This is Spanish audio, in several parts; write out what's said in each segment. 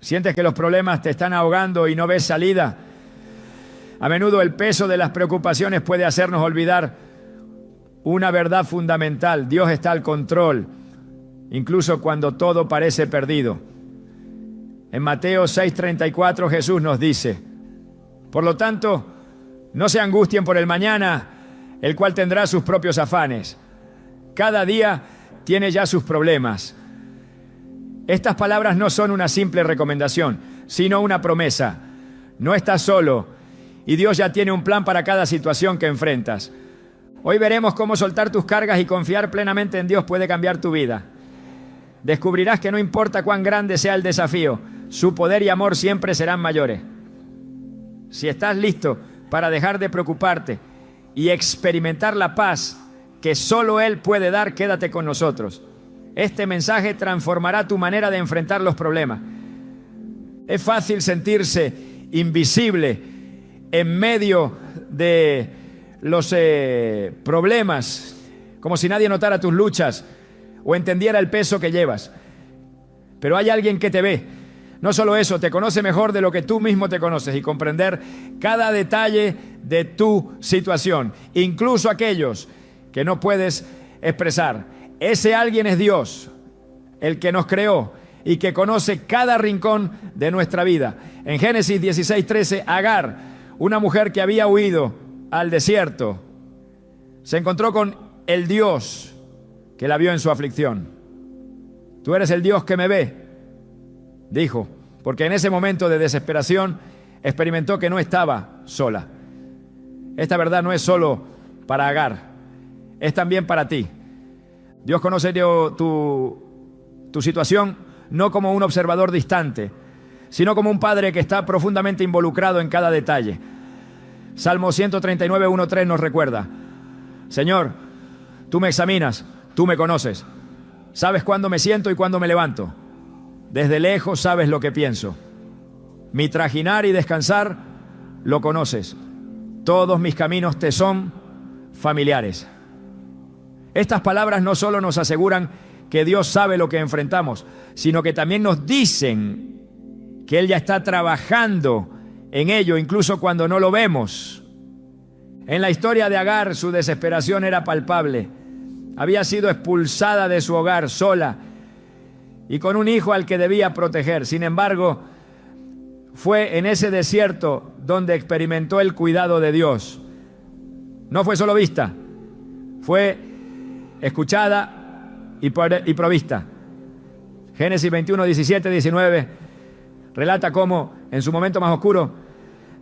¿Sientes que los problemas te están ahogando y no ves salida? A menudo el peso de las preocupaciones puede hacernos olvidar una verdad fundamental: Dios está al control, incluso cuando todo parece perdido. En Mateo 6:34 Jesús nos dice: por lo tanto, no se angustien por el mañana, el cual tendrá sus propios afanes. Cada día tiene ya sus problemas. Estas palabras no son una simple recomendación, sino una promesa. No estás solo y Dios ya tiene un plan para cada situación que enfrentas. Hoy veremos cómo soltar tus cargas y confiar plenamente en Dios puede cambiar tu vida. Descubrirás que no importa cuán grande sea el desafío, su poder y amor siempre serán mayores. Si estás listo para dejar de preocuparte y experimentar la paz que solo Él puede dar, quédate con nosotros. Este mensaje transformará tu manera de enfrentar los problemas. Es fácil sentirse invisible en medio de los problemas, como si nadie notara tus luchas o entendiera el peso que llevas. Pero hay alguien que te ve. No solo eso, te conoce mejor de lo que tú mismo te conoces, y comprender cada detalle de tu situación, incluso aquellos que no puedes expresar. Ese alguien es Dios, el que nos creó y que conoce cada rincón de nuestra vida. En Génesis 16:13, Agar, una mujer que había huido al desierto, se encontró con el Dios que la vio en su aflicción. Tú eres el Dios que me ve, dijo, porque en ese momento de desesperación experimentó que no estaba sola. Esta verdad no es solo para Agar, es también para ti. Dios conoce tu situación no como un observador distante, sino como un padre que está profundamente involucrado en cada detalle. Salmo 139, 1-3 nos recuerda: Señor, tú me examinas, tú me conoces. Sabes cuándo me siento y cuándo me levanto. Desde lejos sabes lo que pienso. Mi trajinar y descansar lo conoces. Todos mis caminos te son familiares. Estas palabras no solo nos aseguran que Dios sabe lo que enfrentamos, sino que también nos dicen que Él ya está trabajando en ello, incluso cuando no lo vemos. En la historia de Agar, su desesperación era palpable. Había sido expulsada de su hogar sola y con un hijo al que debía proteger. Sin embargo, fue en ese desierto donde experimentó el cuidado de Dios. No fue solo vista, fue escuchada y provista. Génesis 21, 17, 19 relata cómo en su momento más oscuro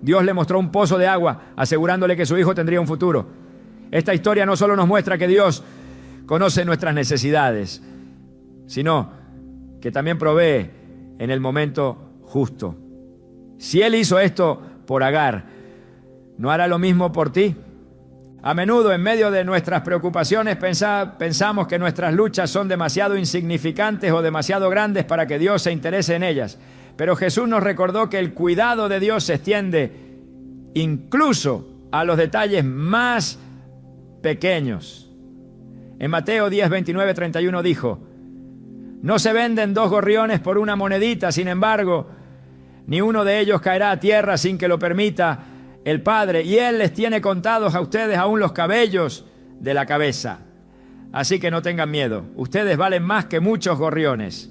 Dios le mostró un pozo de agua, asegurándole que su hijo tendría un futuro. Esta historia no solo nos muestra que Dios conoce nuestras necesidades, sino que también provee en el momento justo. Si Él hizo esto por Agar, ¿no hará lo mismo por ti? A menudo, en medio de nuestras preocupaciones, pensamos que nuestras luchas son demasiado insignificantes o demasiado grandes para que Dios se interese en ellas. Pero Jesús nos recordó que el cuidado de Dios se extiende incluso a los detalles más pequeños. En Mateo 10, 29, 31 dijo: no se venden 2 gorriones por una monedita, sin embargo, ni uno de ellos caerá a tierra sin que lo permita el Padre, y Él les tiene contados a ustedes aún los cabellos de la cabeza. Así que no tengan miedo, ustedes valen más que muchos gorriones.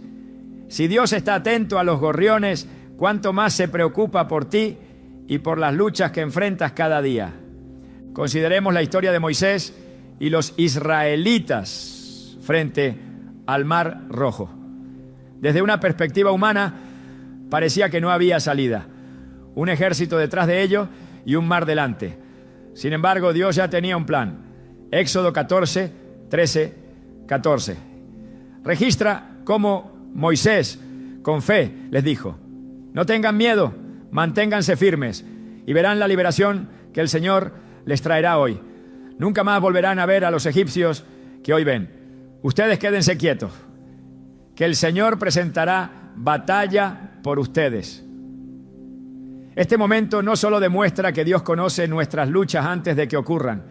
Si Dios está atento a los gorriones, ¿cuánto más se preocupa por ti y por las luchas que enfrentas cada día? Consideremos la historia de Moisés y los israelitas frente al Mar Rojo. Desde una perspectiva humana, parecía que no había salida. Un ejército detrás de ellos y un mar delante. Sin embargo, Dios ya tenía un plan. Éxodo 14, 13, 14. Registra cómo Moisés, con fe, les dijo: no tengan miedo, manténganse firmes y verán la liberación que el Señor les traerá hoy. Nunca más volverán a ver a los egipcios que hoy ven. Ustedes quédense quietos, que el Señor presentará batalla por ustedes. Este momento no solo demuestra que Dios conoce nuestras luchas antes de que ocurran,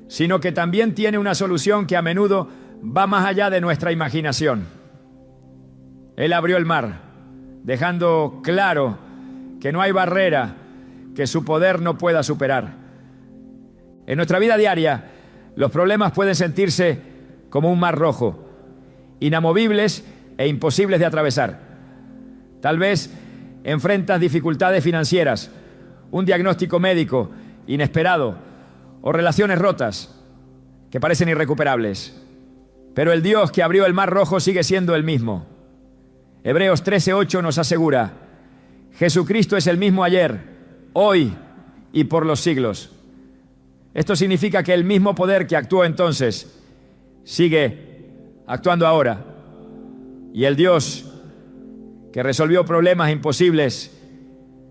sino que también tiene una solución que a menudo va más allá de nuestra imaginación. Él abrió el mar, dejando claro que no hay barrera que su poder no pueda superar. En nuestra vida diaria, los problemas pueden sentirse como un mar rojo, inamovibles e imposibles de atravesar. Tal vez enfrentas dificultades financieras, un diagnóstico médico inesperado o relaciones rotas que parecen irrecuperables. Pero el Dios que abrió el mar rojo sigue siendo el mismo. Hebreos 13:8 nos asegura: Jesucristo es el mismo ayer, hoy y por los siglos. Esto significa que el mismo poder que actuó entonces sigue actuando ahora. Y el Dios que resolvió problemas imposibles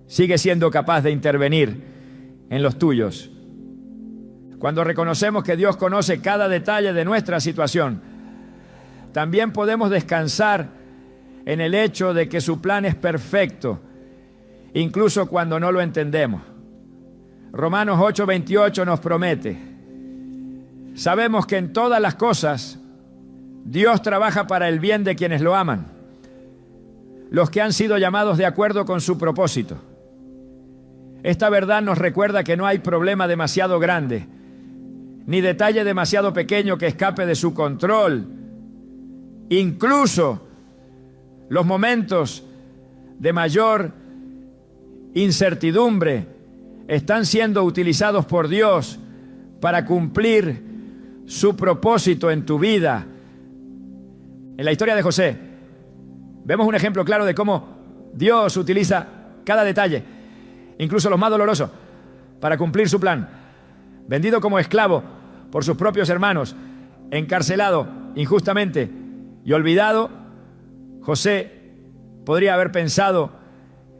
sigue siendo capaz de intervenir en los tuyos. Cuando reconocemos que Dios conoce cada detalle de nuestra situación, también podemos descansar en el hecho de que su plan es perfecto, incluso cuando no lo entendemos. Romanos 8:28 nos promete: sabemos que en todas las cosas Dios trabaja para el bien de quienes lo aman, los que han sido llamados de acuerdo con su propósito. Esta verdad nos recuerda que no hay problema demasiado grande, ni detalle demasiado pequeño que escape de su control. Incluso los momentos de mayor incertidumbre están siendo utilizados por Dios para cumplir su propósito en tu vida. En la historia de José vemos un ejemplo claro de cómo Dios utiliza cada detalle, incluso los más dolorosos, para cumplir su plan. Vendido como esclavo por sus propios hermanos, encarcelado injustamente y olvidado, José podría haber pensado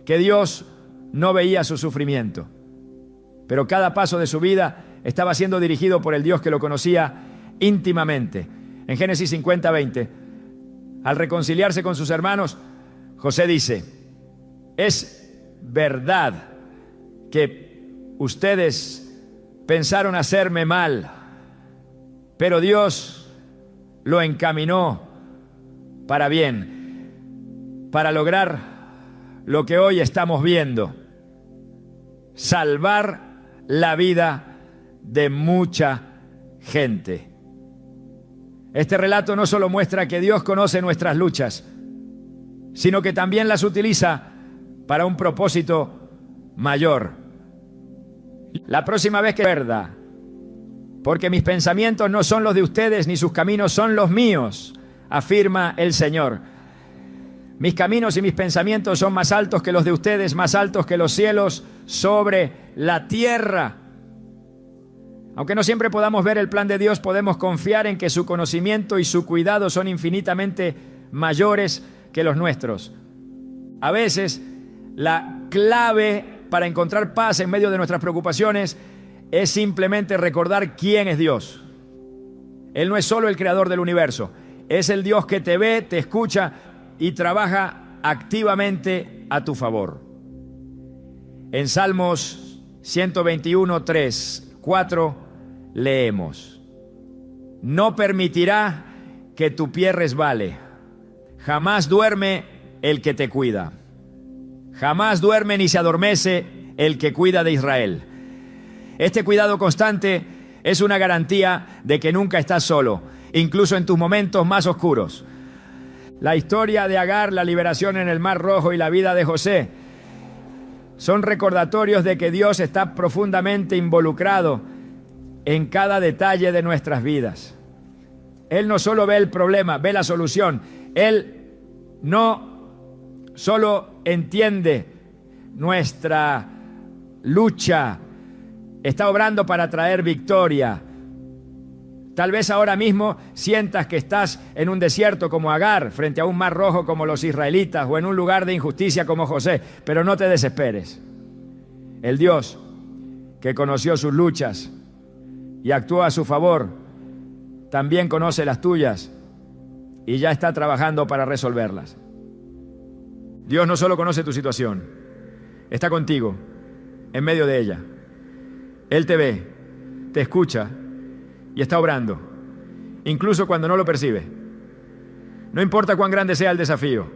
que Dios no veía su sufrimiento. Pero cada paso de su vida estaba siendo dirigido por el Dios que lo conocía íntimamente. En Génesis 50:20, al reconciliarse con sus hermanos, José dice: es verdad que ustedes pensaron hacerme mal, pero Dios lo encaminó para bien, para lograr lo que hoy estamos viendo: salvar la vida de mucha gente. Este relato no solo muestra que Dios conoce nuestras luchas, sino que también las utiliza para un propósito mayor. La próxima vez que verdad, porque mis pensamientos no son los de ustedes, ni sus caminos son los míos, afirma el Señor. Mis caminos y mis pensamientos son más altos que los de ustedes, más altos que los cielos sobre la tierra. Aunque no siempre podamos ver el plan de Dios, podemos confiar en que su conocimiento y su cuidado son infinitamente mayores que los nuestros. A veces, la clave para encontrar paz en medio de nuestras preocupaciones es simplemente recordar quién es Dios. Él no es solo el creador del universo, es el Dios que te ve, te escucha y trabaja activamente a tu favor. En Salmos 121, 3, 4 leemos: no permitirá que tu pie resbale, jamás duerme el que te cuida, jamás duerme ni se adormece el que cuida de Israel. Este cuidado constante es una garantía de que nunca estás solo, incluso en tus momentos más oscuros. La historia de Agar, la liberación en el Mar Rojo y la vida de José son recordatorios de que Dios está profundamente involucrado en cada detalle de nuestras vidas. Él no solo ve el problema, ve la solución. Él no solo entiende nuestra lucha, está obrando para traer victoria. Tal vez ahora mismo sientas que estás en un desierto como Agar, frente a un mar rojo como los israelitas, o en un lugar de injusticia como José, pero no te desesperes. El Dios que conoció sus luchas y actuó a su favor, también conoce las tuyas y ya está trabajando para resolverlas. Dios no solo conoce tu situación, está contigo en medio de ella. Él te ve, te escucha y está obrando, incluso cuando no lo percibe. No importa cuán grande sea el desafío,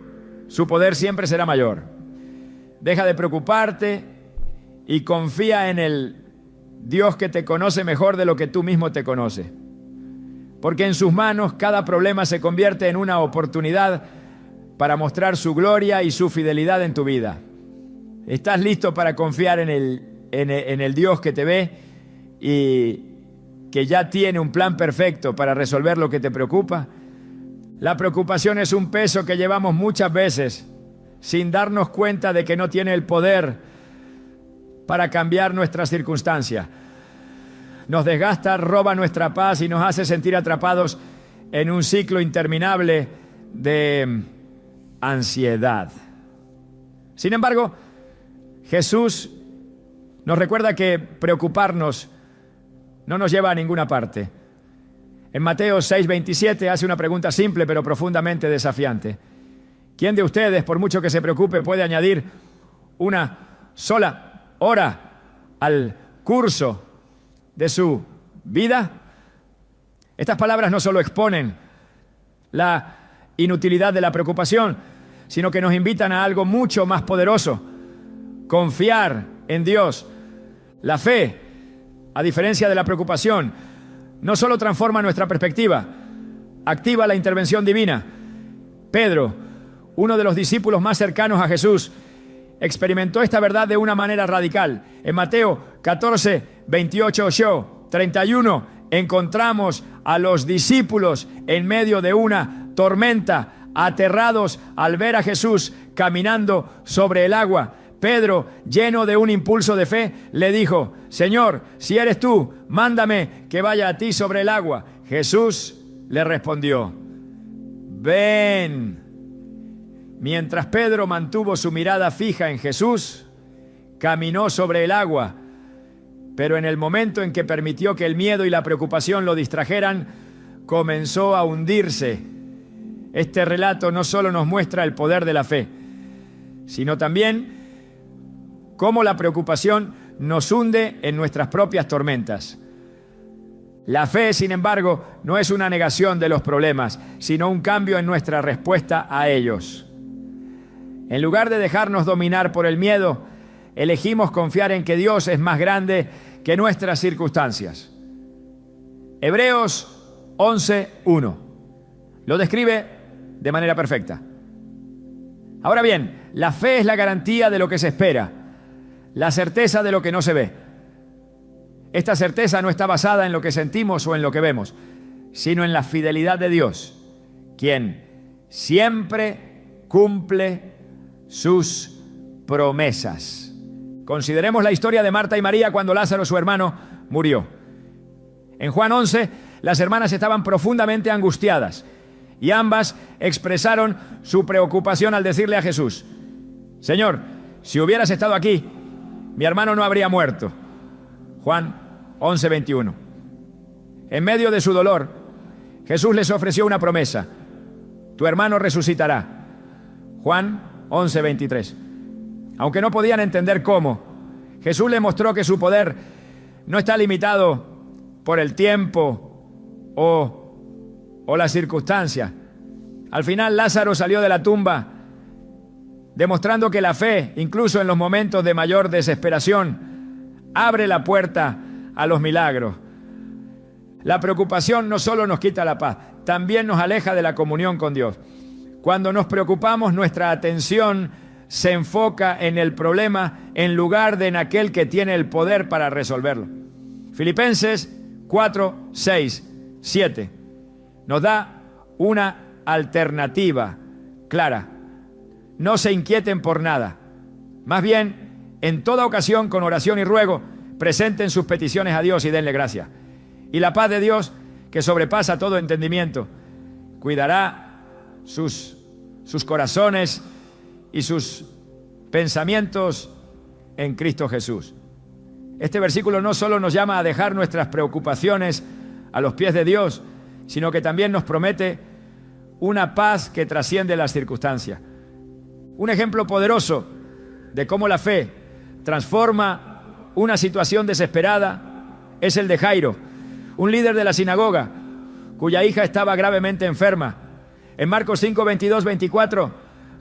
su poder siempre será mayor. Deja de preocuparte y confía en el Dios que te conoce mejor de lo que tú mismo te conoces. Porque en sus manos cada problema se convierte en una oportunidad para mostrar su gloria y su fidelidad en tu vida. ¿Estás listo para confiar en el Dios que te ve y que ya tiene un plan perfecto para resolver lo que te preocupa? La preocupación es un peso que llevamos muchas veces sin darnos cuenta de que no tiene el poder para cambiar nuestras circunstancias. Nos desgasta, roba nuestra paz y nos hace sentir atrapados en un ciclo interminable de ansiedad. Sin embargo, Jesús nos recuerda que preocuparnos no nos lleva a ninguna parte. En Mateo 6:27 hace una pregunta simple pero profundamente desafiante. ¿Quién de ustedes, por mucho que se preocupe, puede añadir una sola hora al curso de su vida? Estas palabras no solo exponen la inutilidad de la preocupación, sino que nos invitan a algo mucho más poderoso: confiar en Dios. La fe, a diferencia de la preocupación, no solo transforma nuestra perspectiva, activa la intervención divina. Pedro, uno de los discípulos más cercanos a Jesús, experimentó esta verdad de una manera radical. En Mateo 14, 28, 31, encontramos a los discípulos en medio de una tormenta, aterrados al ver a Jesús caminando sobre el agua. Pedro, lleno de un impulso de fe, le dijo: Señor, si eres tú, mándame que vaya a ti sobre el agua. Jesús le respondió: ven. Mientras Pedro mantuvo su mirada fija en Jesús, caminó sobre el agua, pero en el momento en que permitió que el miedo y la preocupación lo distrajeran, comenzó a hundirse. Este relato no solo nos muestra el poder de la fe, sino también cómo la preocupación nos hunde en nuestras propias tormentas. La fe, sin embargo, no es una negación de los problemas, sino un cambio en nuestra respuesta a ellos. En lugar de dejarnos dominar por el miedo, elegimos confiar en que Dios es más grande que nuestras circunstancias. Hebreos 11:1 lo describe de manera perfecta. Ahora bien, la fe es la garantía de lo que se espera, la certeza de lo que no se ve. Esta certeza no está basada en lo que sentimos o en lo que vemos, sino en la fidelidad de Dios, quien siempre cumple sus promesas. Consideremos la historia de Marta y María cuando Lázaro, su hermano, murió. En Juan 11, las hermanas estaban profundamente angustiadas y ambas expresaron su preocupación al decirle a Jesús: Señor, si hubieras estado aquí, mi hermano no habría muerto. Juan 11:21. En medio de su dolor, Jesús les ofreció una promesa: tu hermano resucitará. Juan 11:23. Aunque no podían entender cómo, Jesús les mostró que su poder no está limitado por el tiempo o las circunstancias. Al final, Lázaro salió de la tumba, demostrando que la fe, incluso en los momentos de mayor desesperación, abre la puerta a los milagros. La preocupación no solo nos quita la paz, también nos aleja de la comunión con Dios. Cuando nos preocupamos, nuestra atención se enfoca en el problema en lugar de en aquel que tiene el poder para resolverlo. Filipenses 4, 6, 7 nos da una alternativa clara. No se inquieten por nada. Más bien, en toda ocasión, con oración y ruego, presenten sus peticiones a Dios y denle gracia. Y la paz de Dios, que sobrepasa todo entendimiento, cuidará sus corazones y sus pensamientos en Cristo Jesús. Este versículo no solo nos llama a dejar nuestras preocupaciones a los pies de Dios, sino que también nos promete una paz que trasciende las circunstancias. Un ejemplo poderoso de cómo la fe transforma una situación desesperada es el de Jairo, un líder de la sinagoga cuya hija estaba gravemente enferma. En Marcos 5, 22, 24,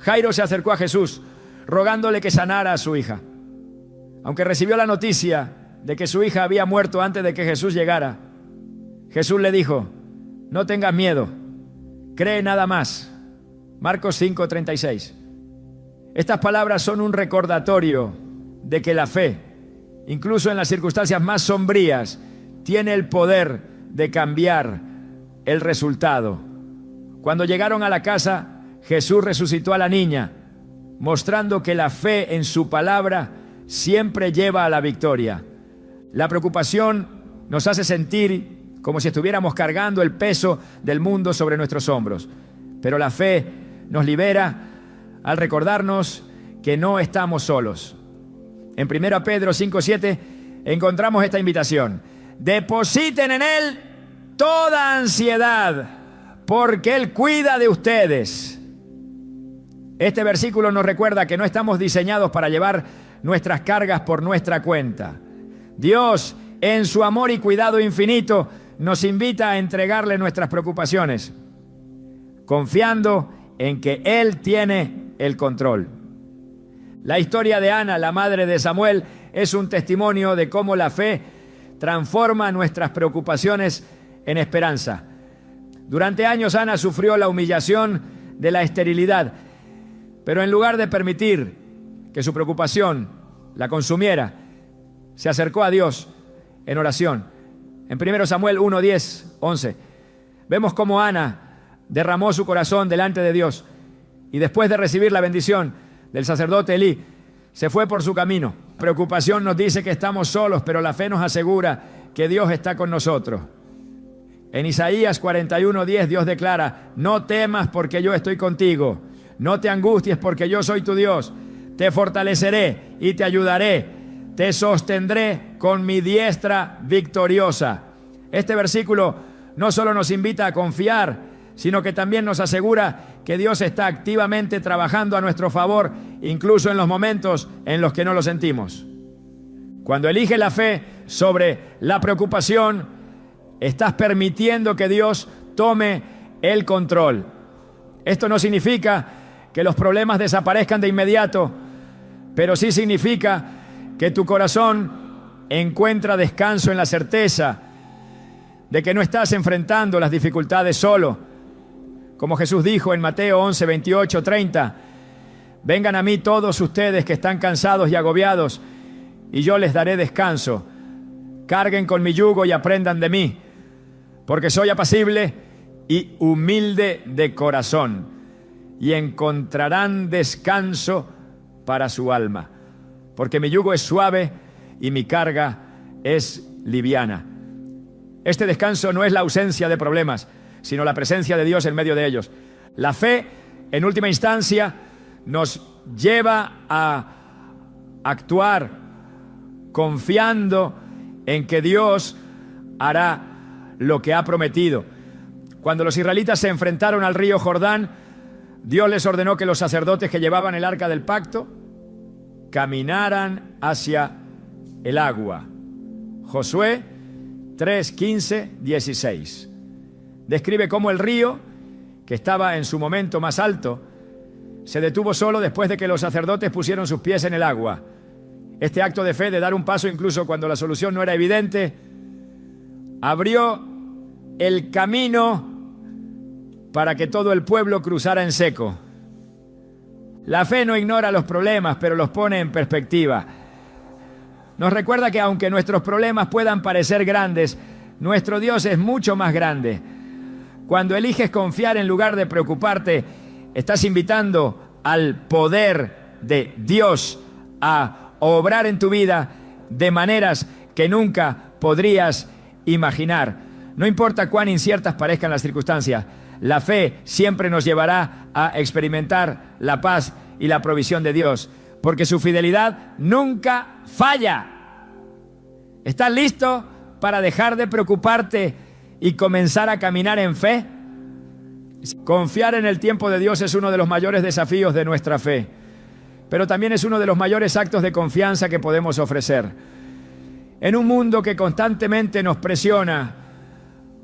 Jairo se acercó a Jesús, rogándole que sanara a su hija. Aunque recibió la noticia de que su hija había muerto antes de que Jesús llegara, Jesús le dijo: no tengas miedo, cree nada más. Marcos 5:36. Estas palabras son un recordatorio de que la fe, incluso en las circunstancias más sombrías, tiene el poder de cambiar el resultado. Cuando llegaron a la casa, Jesús resucitó a la niña, mostrando que la fe en su palabra siempre lleva a la victoria. La preocupación nos hace sentir como si estuviéramos cargando el peso del mundo sobre nuestros hombros. Pero la fe nos libera al recordarnos que no estamos solos. En 1 Pedro 5:7 encontramos esta invitación: depositen en Él toda ansiedad, porque Él cuida de ustedes. Este versículo nos recuerda que no estamos diseñados para llevar nuestras cargas por nuestra cuenta. Dios, en su amor y cuidado infinito, nos invita a entregarle nuestras preocupaciones, confiando en que Él tiene el control. La historia de Ana, la madre de Samuel, es un testimonio de cómo la fe transforma nuestras preocupaciones en esperanza. Durante años Ana sufrió la humillación de la esterilidad, pero en lugar de permitir que su preocupación la consumiera, se acercó a Dios en oración. En 1 Samuel 1, 10, 11, vemos cómo Ana derramó su corazón delante de Dios y después de recibir la bendición del sacerdote Elí, se fue por su camino. Preocupación nos dice que estamos solos, pero la fe nos asegura que Dios está con nosotros. En Isaías 41, 10, Dios declara: no temas porque yo estoy contigo, no te angusties porque yo soy tu Dios, te fortaleceré y te ayudaré, te sostendré con mi diestra victoriosa. Este versículo no solo nos invita a confiar, sino que también nos asegura que Dios está activamente trabajando a nuestro favor, incluso en los momentos en los que no lo sentimos. Cuando eliges la fe sobre la preocupación, estás permitiendo que Dios tome el control. Esto no significa que los problemas desaparezcan de inmediato, pero sí significa que tu corazón encuentra descanso en la certeza de que no estás enfrentando las dificultades solo. Como Jesús dijo en Mateo 11, 28, 30, vengan a mí todos ustedes que están cansados y agobiados, y yo les daré descanso. Carguen con mi yugo y aprendan de mí, porque soy apacible y humilde de corazón, y encontrarán descanso para su alma, porque mi yugo es suave y mi carga es liviana. Este descanso no es la ausencia de problemas, sino la presencia de Dios en medio de ellos. La fe, en última instancia, nos lleva a actuar confiando en que Dios hará lo que ha prometido. Cuando los israelitas se enfrentaron al río Jordán, Dios les ordenó que los sacerdotes que llevaban el arca del pacto caminaran hacia el agua. Josué 3, 15, 16. Describe cómo el río, que estaba en su momento más alto, se detuvo solo después de que los sacerdotes pusieron sus pies en el agua. Este acto de fe, de dar un paso incluso cuando la solución no era evidente, abrió el camino para que todo el pueblo cruzara en seco. La fe no ignora los problemas, pero los pone en perspectiva. Nos recuerda que aunque nuestros problemas puedan parecer grandes, nuestro Dios es mucho más grande. Cuando eliges confiar en lugar de preocuparte, estás invitando al poder de Dios a obrar en tu vida de maneras que nunca podrías imaginar. No importa cuán inciertas parezcan las circunstancias, la fe siempre nos llevará a experimentar la paz y la provisión de Dios, porque su fidelidad nunca falla. ¿Estás listo para dejar de preocuparte y comenzar a caminar en fe? Confiar en el tiempo de Dios es uno de los mayores desafíos de nuestra fe, pero también es uno de los mayores actos de confianza que podemos ofrecer. En un mundo que constantemente nos presiona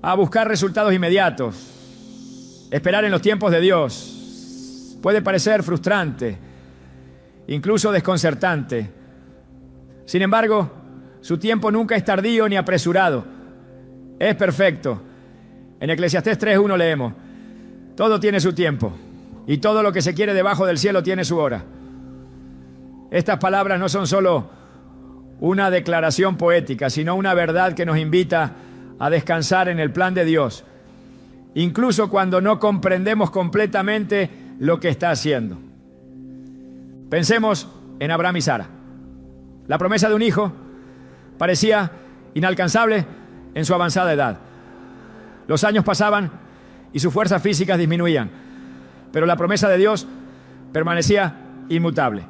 a buscar resultados inmediatos, esperar en los tiempos de Dios, Puede parecer frustrante, incluso desconcertante. Sin embargo, su tiempo nunca es tardío ni apresurado. Es perfecto. En Eclesiastés 3:1 leemos: todo tiene su tiempo, y todo lo que se quiere debajo del cielo tiene su hora. Estas palabras no son solo una declaración poética, sino una verdad que nos invita a descansar en el plan de Dios, incluso cuando no comprendemos completamente lo que está haciendo. Pensemos en Abraham y Sara. La promesa de un hijo parecía inalcanzable en su avanzada edad. Los años pasaban y sus fuerzas físicas disminuían, pero la promesa de Dios permanecía inmutable.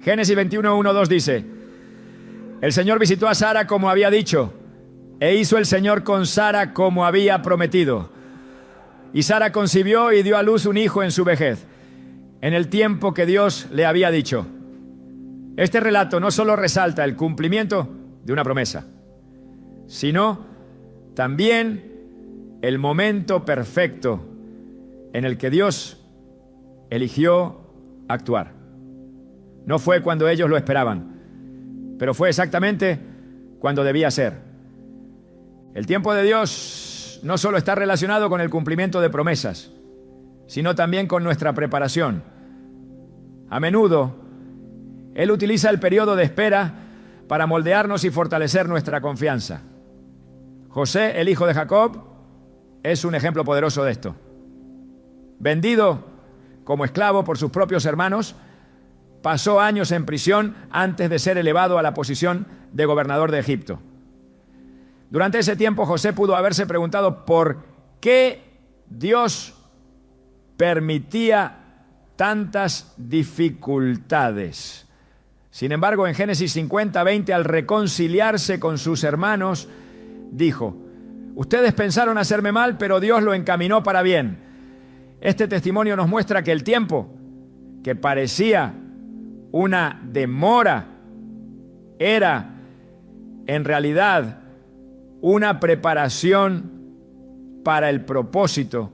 Génesis 21:1-2 dice: el Señor visitó a Sara como había dicho, e hizo el Señor con Sara como había prometido. Y Sara concibió y dio a luz un hijo en su vejez, en el tiempo que Dios le había dicho. Este relato no solo resalta el cumplimiento de una promesa, sino también el momento perfecto en el que Dios eligió actuar. No fue cuando ellos lo esperaban, pero fue exactamente cuando debía ser. El tiempo de Dios no solo está relacionado con el cumplimiento de promesas, sino también con nuestra preparación. A menudo, Él utiliza el periodo de espera para moldearnos y fortalecer nuestra confianza. José, el hijo de Jacob, es un ejemplo poderoso de esto. Vendido como esclavo por sus propios hermanos, pasó años en prisión antes de ser elevado a la posición de gobernador de Egipto. Durante ese tiempo, José pudo haberse preguntado por qué Dios permitía tantas dificultades. Sin embargo, en Génesis 50:20, al reconciliarse con sus hermanos, dijo: ustedes pensaron hacerme mal, pero Dios lo encaminó para bien. Este testimonio nos muestra que el tiempo, que parecía una demora, era en realidad una preparación para el propósito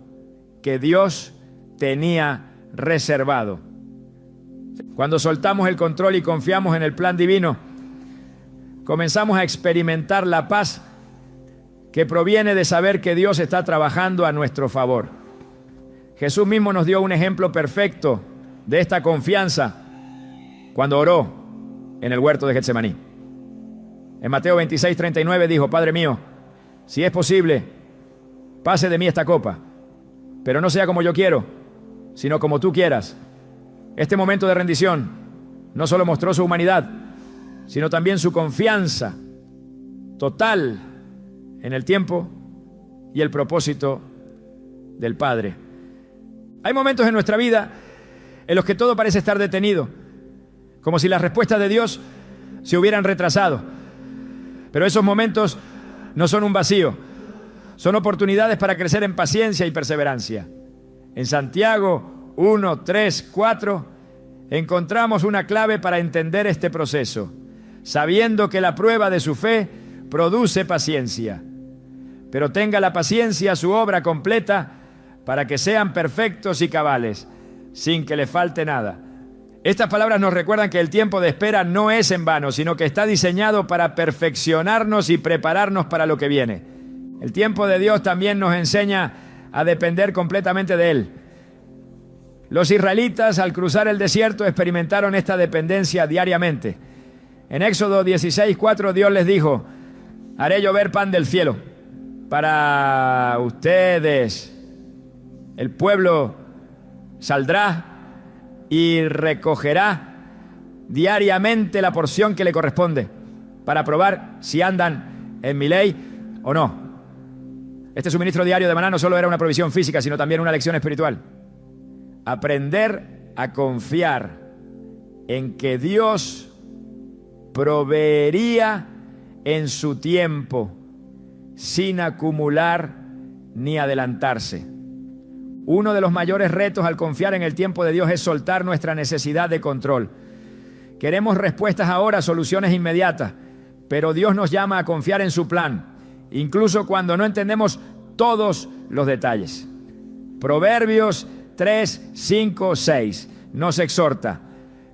que Dios tenía reservado. Cuando soltamos el control y confiamos en el plan divino, comenzamos a experimentar la paz que proviene de saber que Dios está trabajando a nuestro favor. Jesús mismo nos dio un ejemplo perfecto de esta confianza cuando oró en el huerto de Getsemaní. En Mateo 26:39 dijo: Padre mío, si es posible, pase de mí esta copa, pero no sea como yo quiero, sino como tú quieras. Este momento de rendición no solo mostró su humanidad, sino también su confianza total en el tiempo y el propósito del Padre. Hay momentos en nuestra vida en los que todo parece estar detenido, como si las respuestas de Dios se hubieran retrasado. Pero esos momentos no son un vacío, son oportunidades para crecer en paciencia y perseverancia. En Santiago 1, 3, 4 encontramos una clave para entender este proceso, sabiendo que la prueba de su fe produce paciencia. Pero tenga la paciencia su obra completa para que sean perfectos y cabales, sin que le falte nada. Estas palabras nos recuerdan que el tiempo de espera no es en vano, sino que está diseñado para perfeccionarnos y prepararnos para lo que viene. El tiempo de Dios también nos enseña a depender completamente de Él. Los israelitas, al cruzar el desierto, experimentaron esta dependencia diariamente. En Éxodo 16:4 Dios les dijo: haré llover pan del cielo para ustedes. El pueblo saldrá y recogerá diariamente la porción que le corresponde para probar si andan en mi ley o no. Este suministro diario de maná no solo era una provisión física, sino también una lección espiritual. Aprender a confiar en que Dios proveería en su tiempo, sin acumular ni adelantarse. Uno de los mayores retos al confiar en el tiempo de Dios es soltar nuestra necesidad de control. Queremos respuestas ahora, soluciones inmediatas, pero Dios nos llama a confiar en su plan, incluso cuando no entendemos todos los detalles. Proverbios 3, 5, 6 nos exhorta: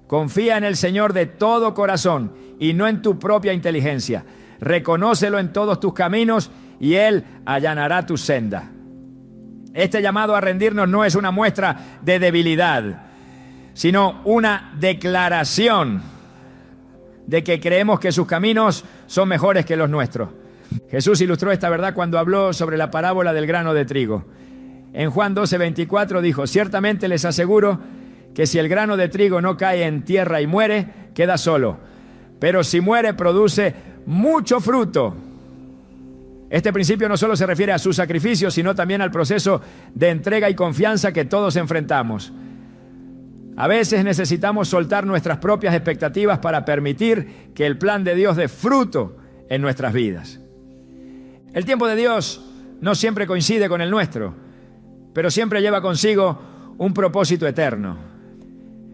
confía en el Señor de todo corazón y no en tu propia inteligencia. Reconócelo en todos tus caminos y Él allanará tu senda. Este llamado a rendirnos no es una muestra de debilidad, sino una declaración de que creemos que sus caminos son mejores que los nuestros. Jesús ilustró esta verdad cuando habló sobre la parábola del grano de trigo. En Juan 12:24 dijo: ciertamente les aseguro que si el grano de trigo no cae en tierra y muere, queda solo, pero si muere produce mucho fruto. Este principio no solo se refiere a su sacrificio, sino también al proceso de entrega y confianza que todos enfrentamos. A veces necesitamos soltar nuestras propias expectativas para permitir que el plan de Dios dé fruto en nuestras vidas. El tiempo de Dios no siempre coincide con el nuestro, pero siempre lleva consigo un propósito eterno.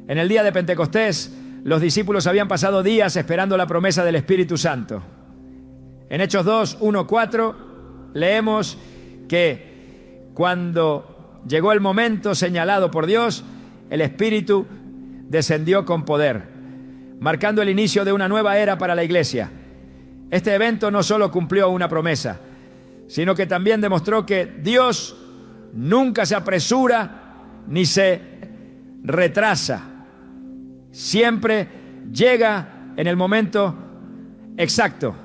En el día de Pentecostés, los discípulos habían pasado días esperando la promesa del Espíritu Santo. En Hechos 2, 1, 4, leemos que cuando llegó el momento señalado por Dios, el Espíritu descendió con poder, marcando el inicio de una nueva era para la iglesia. Este evento no solo cumplió una promesa, sino que también demostró que Dios nunca se apresura ni se retrasa. Siempre llega en el momento exacto.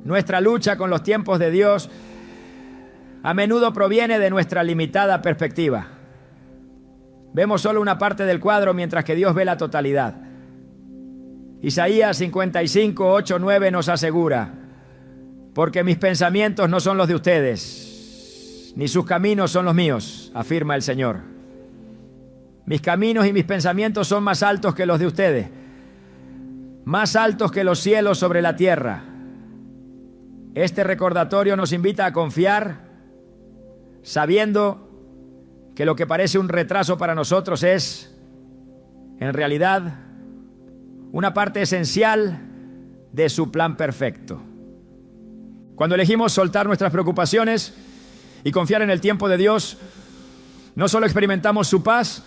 Nuestra lucha con los tiempos de Dios a menudo proviene de nuestra limitada perspectiva. Vemos solo una parte del cuadro mientras que Dios ve la totalidad. Isaías 55, 8, 9 nos asegura: porque mis pensamientos no son los de ustedes, ni sus caminos son los míos, afirma el Señor. Mis caminos y mis pensamientos son más altos que los de ustedes, más altos que los cielos sobre la tierra. Este recordatorio nos invita a confiar, sabiendo que lo que parece un retraso para nosotros es, en realidad, una parte esencial de su plan perfecto. Cuando elegimos soltar nuestras preocupaciones y confiar en el tiempo de Dios, no solo experimentamos su paz,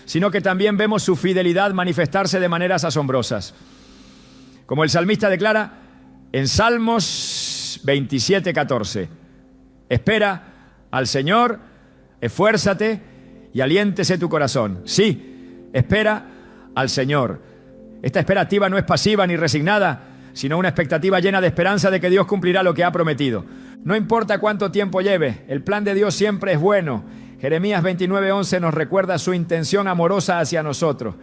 sino que también vemos su fidelidad manifestarse de maneras asombrosas. Como el salmista declara en Salmos 27:14: espera al Señor, esfuérzate y aliéntese tu corazón. Sí, espera al Señor. Esta espera activa no es pasiva ni resignada, sino una expectativa llena de esperanza de que Dios cumplirá lo que ha prometido. No importa cuánto tiempo lleve, el plan de Dios siempre es bueno. Jeremías 29:11 nos recuerda su intención amorosa hacia nosotros.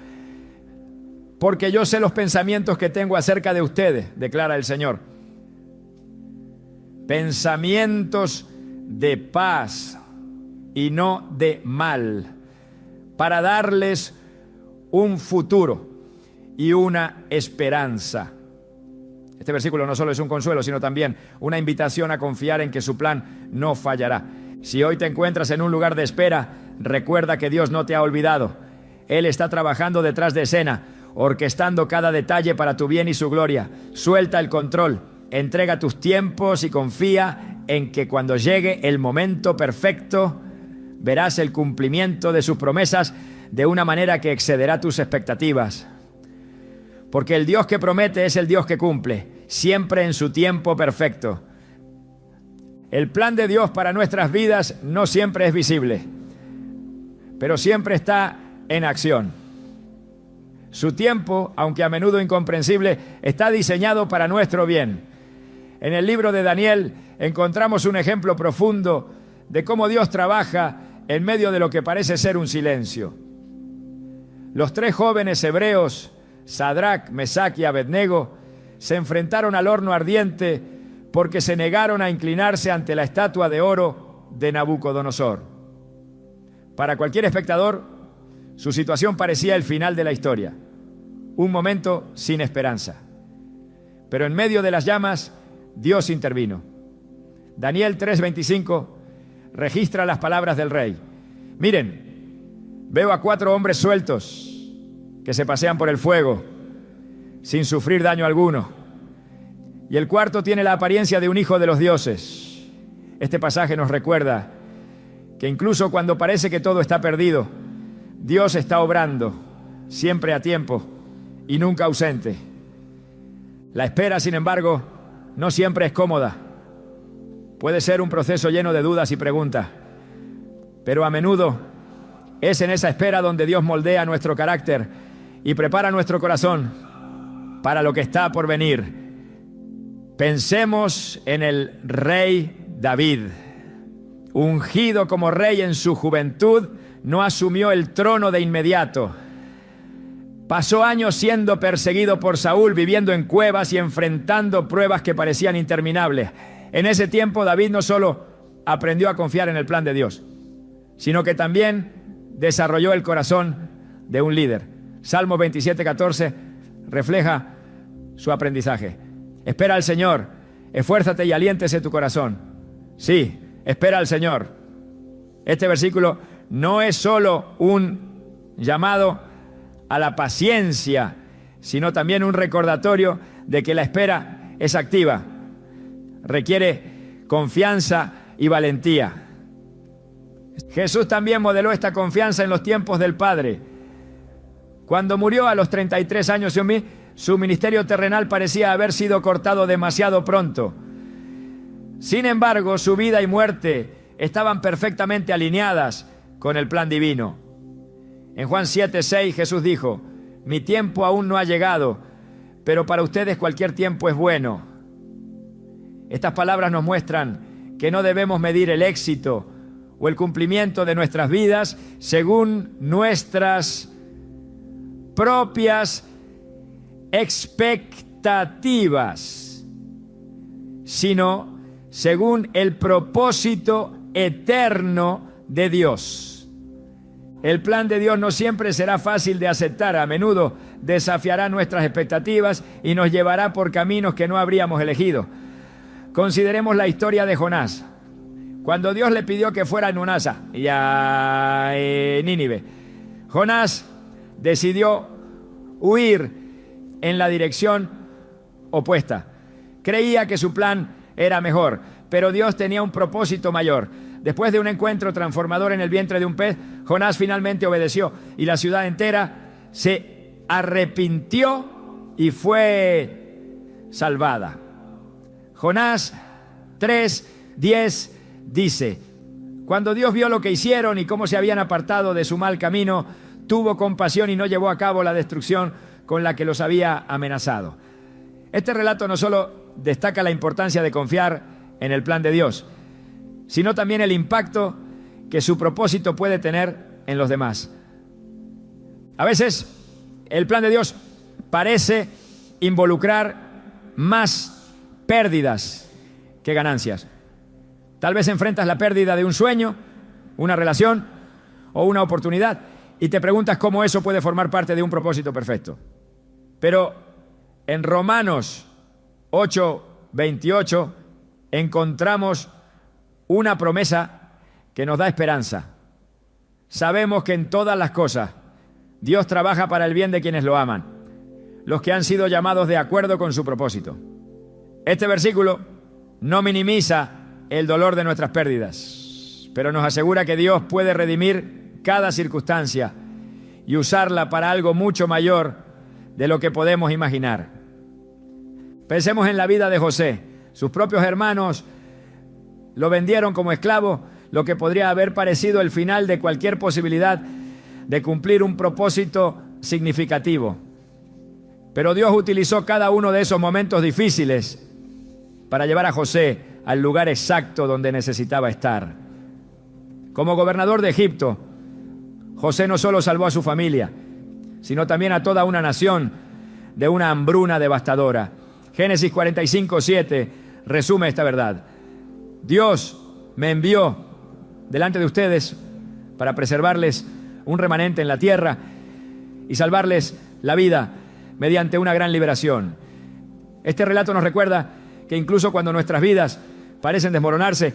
Porque yo sé los pensamientos que tengo acerca de ustedes, declara el Señor. Pensamientos de paz y no de mal, para darles un futuro y una esperanza. Este versículo no solo es un consuelo, sino también una invitación a confiar en que su plan no fallará. Si hoy te encuentras en un lugar de espera, recuerda que Dios no te ha olvidado. Él está trabajando detrás de escena, orquestando cada detalle para tu bien y su gloria. Suelta el control, entrega tus tiempos y confía en que cuando llegue el momento perfecto, verás el cumplimiento de sus promesas de una manera que excederá tus expectativas. Porque el Dios que promete es el Dios que cumple, siempre en su tiempo perfecto. El plan de Dios para nuestras vidas no siempre es visible, pero siempre está en acción. Su tiempo, aunque a menudo incomprensible, está diseñado para nuestro bien. En el libro de Daniel encontramos un ejemplo profundo de cómo Dios trabaja en medio de lo que parece ser un silencio. Los tres jóvenes hebreos, Sadrac, Mesac y Abednego, se enfrentaron al horno ardiente porque se negaron a inclinarse ante la estatua de oro de Nabucodonosor. Para cualquier espectador, su situación parecía el final de la historia, un momento sin esperanza. Pero en medio de las llamas, Dios intervino. Daniel 3:25 registra las palabras del rey. Miren, veo a 4 hombres sueltos que se pasean por el fuego sin sufrir daño alguno. Y el cuarto tiene la apariencia de un hijo de los dioses. Este pasaje nos recuerda que incluso cuando parece que todo está perdido, Dios está obrando, siempre a tiempo y nunca ausente. La espera, sin embargo, no siempre es cómoda. Puede ser un proceso lleno de dudas y preguntas, pero a menudo es en esa espera donde Dios moldea nuestro carácter y prepara nuestro corazón para lo que está por venir. Pensemos en el rey David. Ungido como rey en su juventud, no asumió el trono de inmediato. Pasó años siendo perseguido por Saúl, viviendo en cuevas y enfrentando pruebas que parecían interminables. En ese tiempo, David no solo aprendió a confiar en el plan de Dios, sino que también desarrolló el corazón de un líder. Salmo 27:14 refleja su aprendizaje. Espera al Señor, esfuérzate y aliéntese tu corazón. Sí, espera al Señor. Este versículo no es solo un llamado a la paciencia, sino también un recordatorio de que la espera es activa, requiere confianza y valentía. Jesús también modeló esta confianza en los tiempos del Padre. Cuando murió a los 33 años, su ministerio terrenal parecía haber sido cortado demasiado pronto. Sin embargo, su vida y muerte estaban perfectamente alineadas con el plan divino. En Juan 7:6 Jesús dijo: mi tiempo aún no ha llegado, pero para ustedes cualquier tiempo es bueno. Estas palabras nos muestran que no debemos medir el éxito o el cumplimiento de nuestras vidas según nuestras propias expectativas, sino según el propósito eterno de Dios. El plan de Dios no siempre será fácil de aceptar, a menudo desafiará nuestras expectativas y nos llevará por caminos que no habríamos elegido. Consideremos la historia de Jonás. Cuando Dios le pidió que fuera a Nunasa y a Nínive, Jonás decidió huir en la dirección opuesta. Creía que su plan era mejor, pero Dios tenía un propósito mayor. Después de un encuentro transformador en el vientre de un pez, Jonás finalmente obedeció y la ciudad entera se arrepintió y fue salvada. Jonás 3:10 dice: cuando Dios vio lo que hicieron y cómo se habían apartado de su mal camino, tuvo compasión y no llevó a cabo la destrucción con la que los había amenazado. Este relato no solo destaca la importancia de confiar en el plan de Dios, sino también el impacto que su propósito puede tener en los demás. A veces el plan de Dios parece involucrar más pérdidas que ganancias. Tal vez enfrentas la pérdida de un sueño, una relación o una oportunidad y te preguntas cómo eso puede formar parte de un propósito perfecto. Pero en Romanos 8:28 encontramos una promesa que nos da esperanza. Sabemos que en todas las cosas Dios trabaja para el bien de quienes lo aman, los que han sido llamados de acuerdo con su propósito. Este versículo no minimiza el dolor de nuestras pérdidas, pero nos asegura que Dios puede redimir cada circunstancia y usarla para algo mucho mayor de lo que podemos imaginar. Pensemos en la vida de José. Sus propios hermanos lo vendieron como esclavo, lo que podría haber parecido el final de cualquier posibilidad de cumplir un propósito significativo. Pero Dios utilizó cada uno de esos momentos difíciles para llevar a José al lugar exacto donde necesitaba estar. Como gobernador de Egipto, José no solo salvó a su familia, sino también a toda una nación de una hambruna devastadora. Génesis 45:7 resume esta verdad. Dios me envió delante de ustedes para preservarles un remanente en la tierra y salvarles la vida mediante una gran liberación. Este relato nos recuerda que incluso cuando nuestras vidas parecen desmoronarse,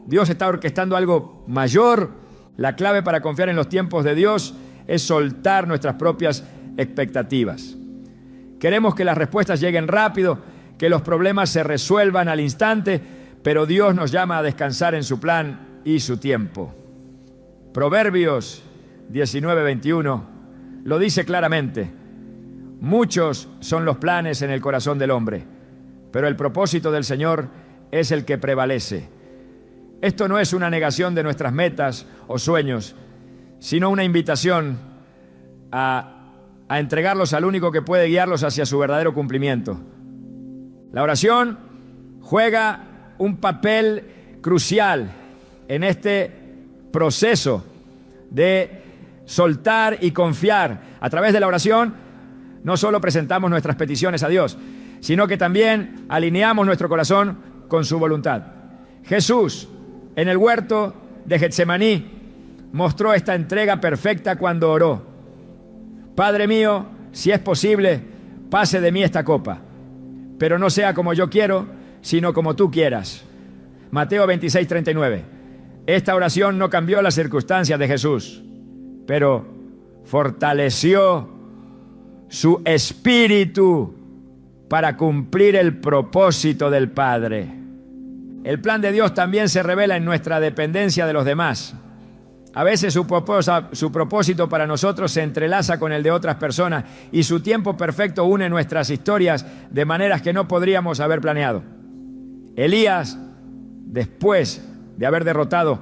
Dios está orquestando algo mayor. La clave para confiar en los tiempos de Dios es soltar nuestras propias expectativas. Queremos que las respuestas lleguen rápido, que los problemas se resuelvan al instante, pero Dios nos llama a descansar en su plan y su tiempo. Proverbios 19:21 lo dice claramente. Muchos son los planes en el corazón del hombre, pero el propósito del Señor es el que prevalece. Esto no es una negación de nuestras metas o sueños, sino una invitación a entregarlos al único que puede guiarlos hacia su verdadero cumplimiento. La oración juega un papel crucial en este proceso de soltar y confiar. A través de la oración no solo presentamos nuestras peticiones a Dios, sino que también alineamos nuestro corazón con su voluntad. Jesús, en el huerto de Getsemaní, mostró esta entrega perfecta cuando oró: Padre mío, si es posible, pase de mí esta copa, pero no sea como yo quiero, sino como tú quieras. Mateo 26:39. Esta oración no cambió las circunstancias de Jesús, pero fortaleció su espíritu para cumplir el propósito del Padre. El plan de Dios también se revela en nuestra dependencia de los demás. A veces su propósito para nosotros se entrelaza con el de otras personas y su tiempo perfecto une nuestras historias de maneras que no podríamos haber planeado. Elías, después de haber derrotado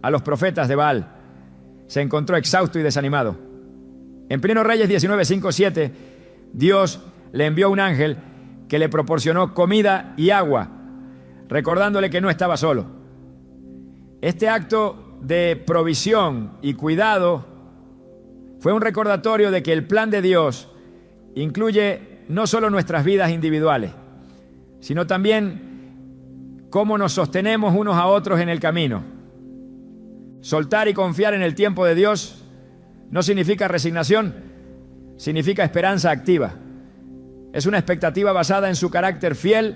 a los profetas de Baal, se encontró exhausto y desanimado. En 1 Reyes 19:5-7, Dios le envió un ángel que le proporcionó comida y agua, recordándole que no estaba solo. Este acto de provisión y cuidado fue un recordatorio de que el plan de Dios incluye no solo nuestras vidas individuales, sino también cómo nos sostenemos unos a otros en el camino. Soltar y confiar en el tiempo de Dios no significa resignación, significa esperanza activa. Es una expectativa basada en su carácter fiel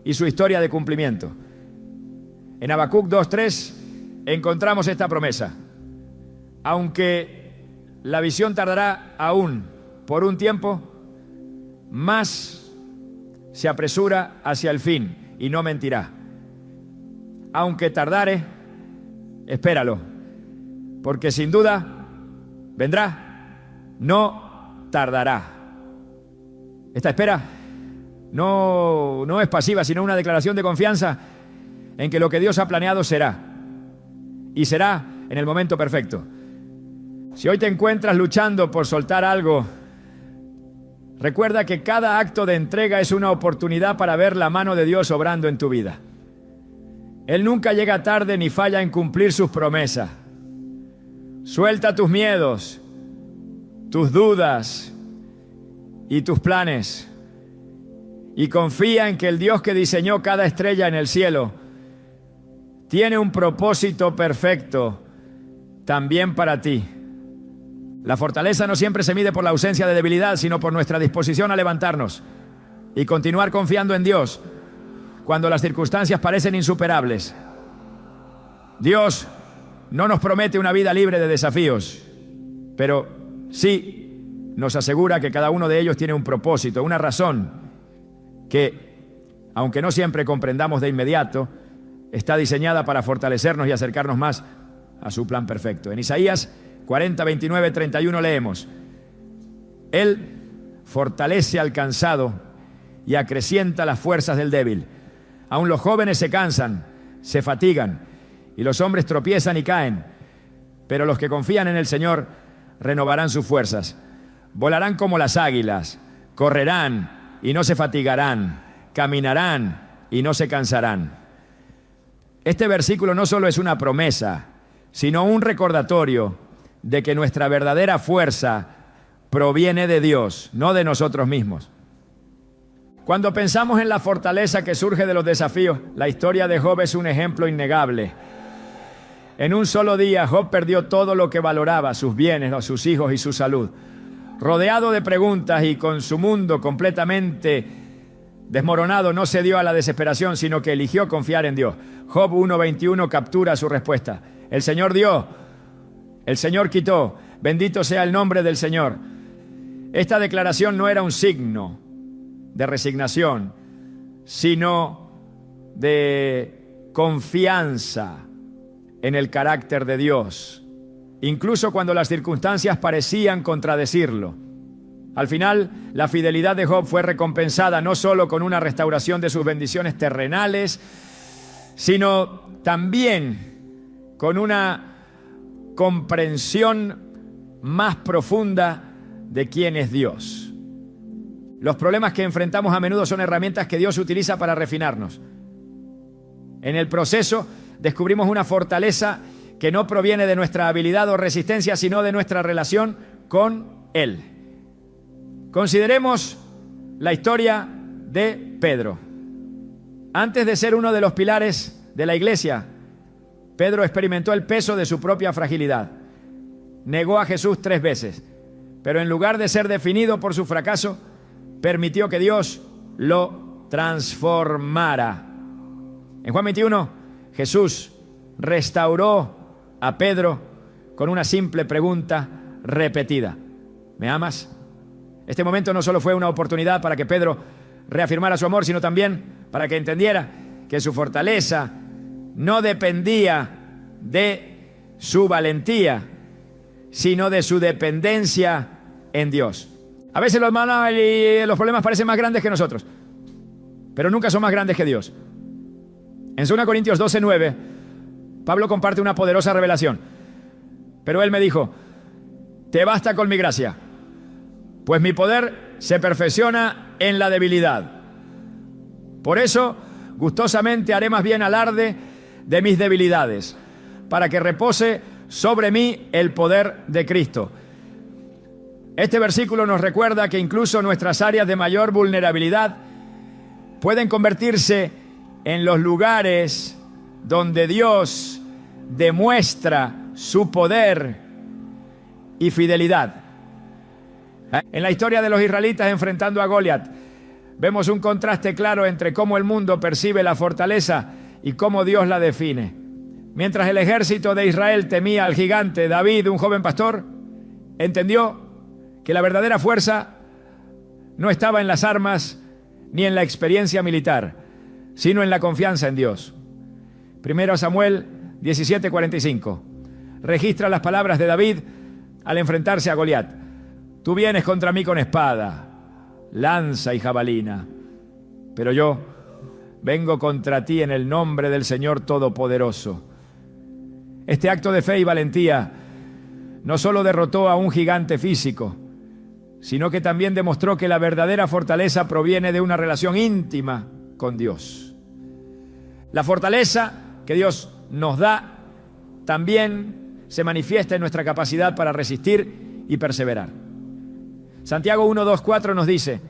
y su historia de cumplimiento. En Habacuc 2:3 encontramos esta promesa: aunque la visión tardará aún por un tiempo, más se apresura hacia el fin y no mentirá. Aunque tardare, espéralo, porque sin duda vendrá, no tardará. Esta espera no es pasiva, sino una declaración de confianza en que lo que Dios ha planeado será, y será en el momento perfecto. Si hoy te encuentras luchando por soltar algo, recuerda que cada acto de entrega es una oportunidad para ver la mano de Dios obrando en tu vida. Él nunca llega tarde ni falla en cumplir sus promesas. Suelta tus miedos, tus dudas y tus planes, y confía en que el Dios que diseñó cada estrella en el cielo tiene un propósito perfecto también para ti. La fortaleza no siempre se mide por la ausencia de debilidad, sino por nuestra disposición a levantarnos y continuar confiando en Dios cuando las circunstancias parecen insuperables. Dios no nos promete una vida libre de desafíos, pero sí nos asegura que cada uno de ellos tiene un propósito, una razón que, aunque no siempre comprendamos de inmediato, está diseñada para fortalecernos y acercarnos más a su plan perfecto. En Isaías 40, 29, 31 leemos: Él fortalece al cansado y acrecienta las fuerzas del débil. Aun los jóvenes se cansan, se fatigan, y los hombres tropiezan y caen, pero los que confían en el Señor renovarán sus fuerzas. Volarán como las águilas, correrán y no se fatigarán, caminarán y no se cansarán. Este versículo no solo es una promesa, sino un recordatorio de que nuestra verdadera fuerza proviene de Dios, no de nosotros mismos. Cuando pensamos en la fortaleza que surge de los desafíos, la historia de Job es un ejemplo innegable. En un solo día, Job perdió todo lo que valoraba, sus bienes, sus hijos y su salud. Rodeado de preguntas y con su mundo completamente desmoronado, no se dio a la desesperación, sino que eligió confiar en Dios. Job 1:21 captura su respuesta: el Señor dio, el Señor quitó, bendito sea el nombre del Señor. Esta declaración no era un signo de resignación, sino de confianza en el carácter de Dios, incluso cuando las circunstancias parecían contradecirlo. Al final, la fidelidad de Job fue recompensada no solo con una restauración de sus bendiciones terrenales, sino también con una comprensión más profunda de quién es Dios. Los problemas que enfrentamos a menudo son herramientas que Dios utiliza para refinarnos. En el proceso descubrimos una fortaleza que no proviene de nuestra habilidad o resistencia, sino de nuestra relación con Él. Consideremos la historia de Pedro. Antes de ser uno de los pilares de la iglesia, Pedro experimentó el peso de su propia fragilidad. Negó a Jesús 3 veces, pero en lugar de ser definido por su fracaso, permitió que Dios lo transformara. En Juan 21, Jesús restauró a Pedro con una simple pregunta repetida: ¿me amas? Este momento no solo fue una oportunidad para que Pedro reafirmara su amor, sino también para que entendiera que su fortaleza no dependía de su valentía, sino de su dependencia en Dios. A veces los problemas parecen más grandes que nosotros, pero nunca son más grandes que Dios. En 2 Corintios 12:9, Pablo comparte una poderosa revelación. Pero él me dijo: te basta con mi gracia, pues mi poder se perfecciona en la debilidad. Por eso, gustosamente haré más bien alarde de mis debilidades, para que repose sobre mí el poder de Cristo. Este versículo nos recuerda que incluso nuestras áreas de mayor vulnerabilidad pueden convertirse en los lugares donde Dios demuestra su poder y fidelidad. En la historia de los israelitas enfrentando a Goliat, vemos un contraste claro entre cómo el mundo percibe la fortaleza y cómo Dios la define. Mientras el ejército de Israel temía al gigante, David, un joven pastor, entendió que la verdadera fuerza no estaba en las armas ni en la experiencia militar, sino en la confianza en Dios. 1 Samuel 17:45 registra las palabras de David al enfrentarse a Goliat: tú vienes contra mí con espada, lanza y jabalina, pero yo vengo contra ti en el nombre del Señor Todopoderoso. Este acto de fe y valentía no solo derrotó a un gigante físico, sino que también demostró que la verdadera fortaleza proviene de una relación íntima con Dios. La fortaleza que Dios nos da también se manifiesta en nuestra capacidad para resistir y perseverar. Santiago 1:2-4 nos dice: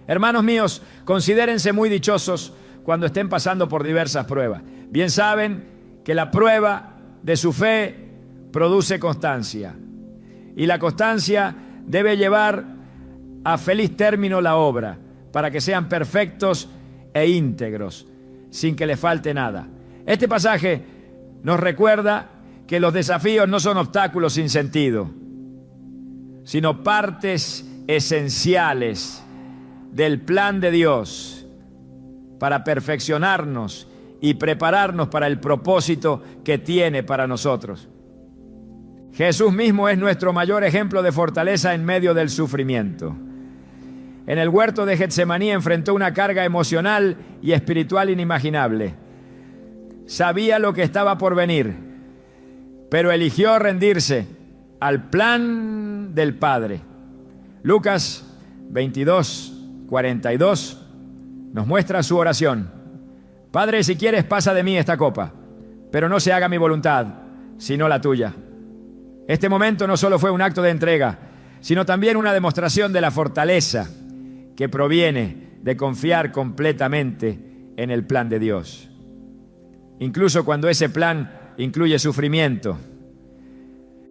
hermanos míos, considérense muy dichosos cuando estén pasando por diversas pruebas. Bien saben que la prueba de su fe produce constancia, y la constancia debe llevar a feliz término la obra, para que sean perfectos e íntegros, sin que les falte nada. Este pasaje nos recuerda que los desafíos no son obstáculos sin sentido, sino partes esenciales del plan de Dios para perfeccionarnos y prepararnos para el propósito que tiene para nosotros. Jesús mismo es nuestro mayor ejemplo de fortaleza en medio del sufrimiento. En el huerto de Getsemaní enfrentó una carga emocional y espiritual inimaginable. Sabía lo que estaba por venir, pero eligió rendirse al plan del Padre. Lucas 22:42 nos muestra su oración: Padre, si quieres, pasa de mí esta copa, pero no se haga mi voluntad, sino la tuya. Este momento no solo fue un acto de entrega, sino también una demostración de la fortaleza que proviene de confiar completamente en el plan de Dios, incluso cuando ese plan incluye sufrimiento.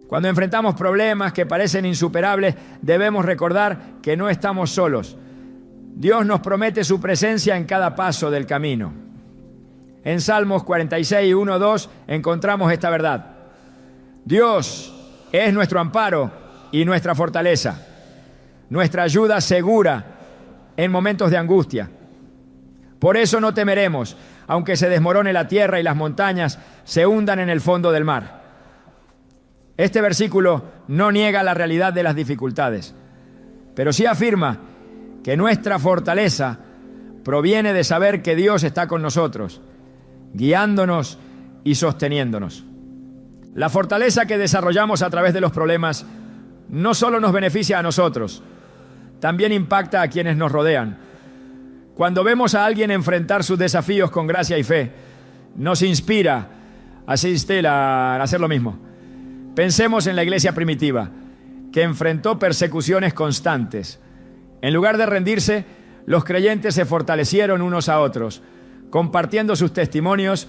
Cuando enfrentamos problemas que parecen insuperables, debemos recordar que no estamos solos. Dios nos promete su presencia en cada paso del camino. En Salmos 46:1-2 encontramos esta verdad: Dios es nuestro amparo y nuestra fortaleza, nuestra ayuda segura en momentos de angustia. Por eso no temeremos, aunque se desmorone la tierra y las montañas se hundan en el fondo del mar. Este versículo no niega la realidad de las dificultades, pero sí afirma que nuestra fortaleza proviene de saber que Dios está con nosotros, guiándonos y sosteniéndonos. La fortaleza que desarrollamos a través de los problemas no solo nos beneficia a nosotros, también impacta a quienes nos rodean. Cuando vemos a alguien enfrentar sus desafíos con gracia y fe, nos inspira a hacer lo mismo. Pensemos en la iglesia primitiva, que enfrentó persecuciones constantes. En lugar de rendirse, los creyentes se fortalecieron unos a otros, compartiendo sus testimonios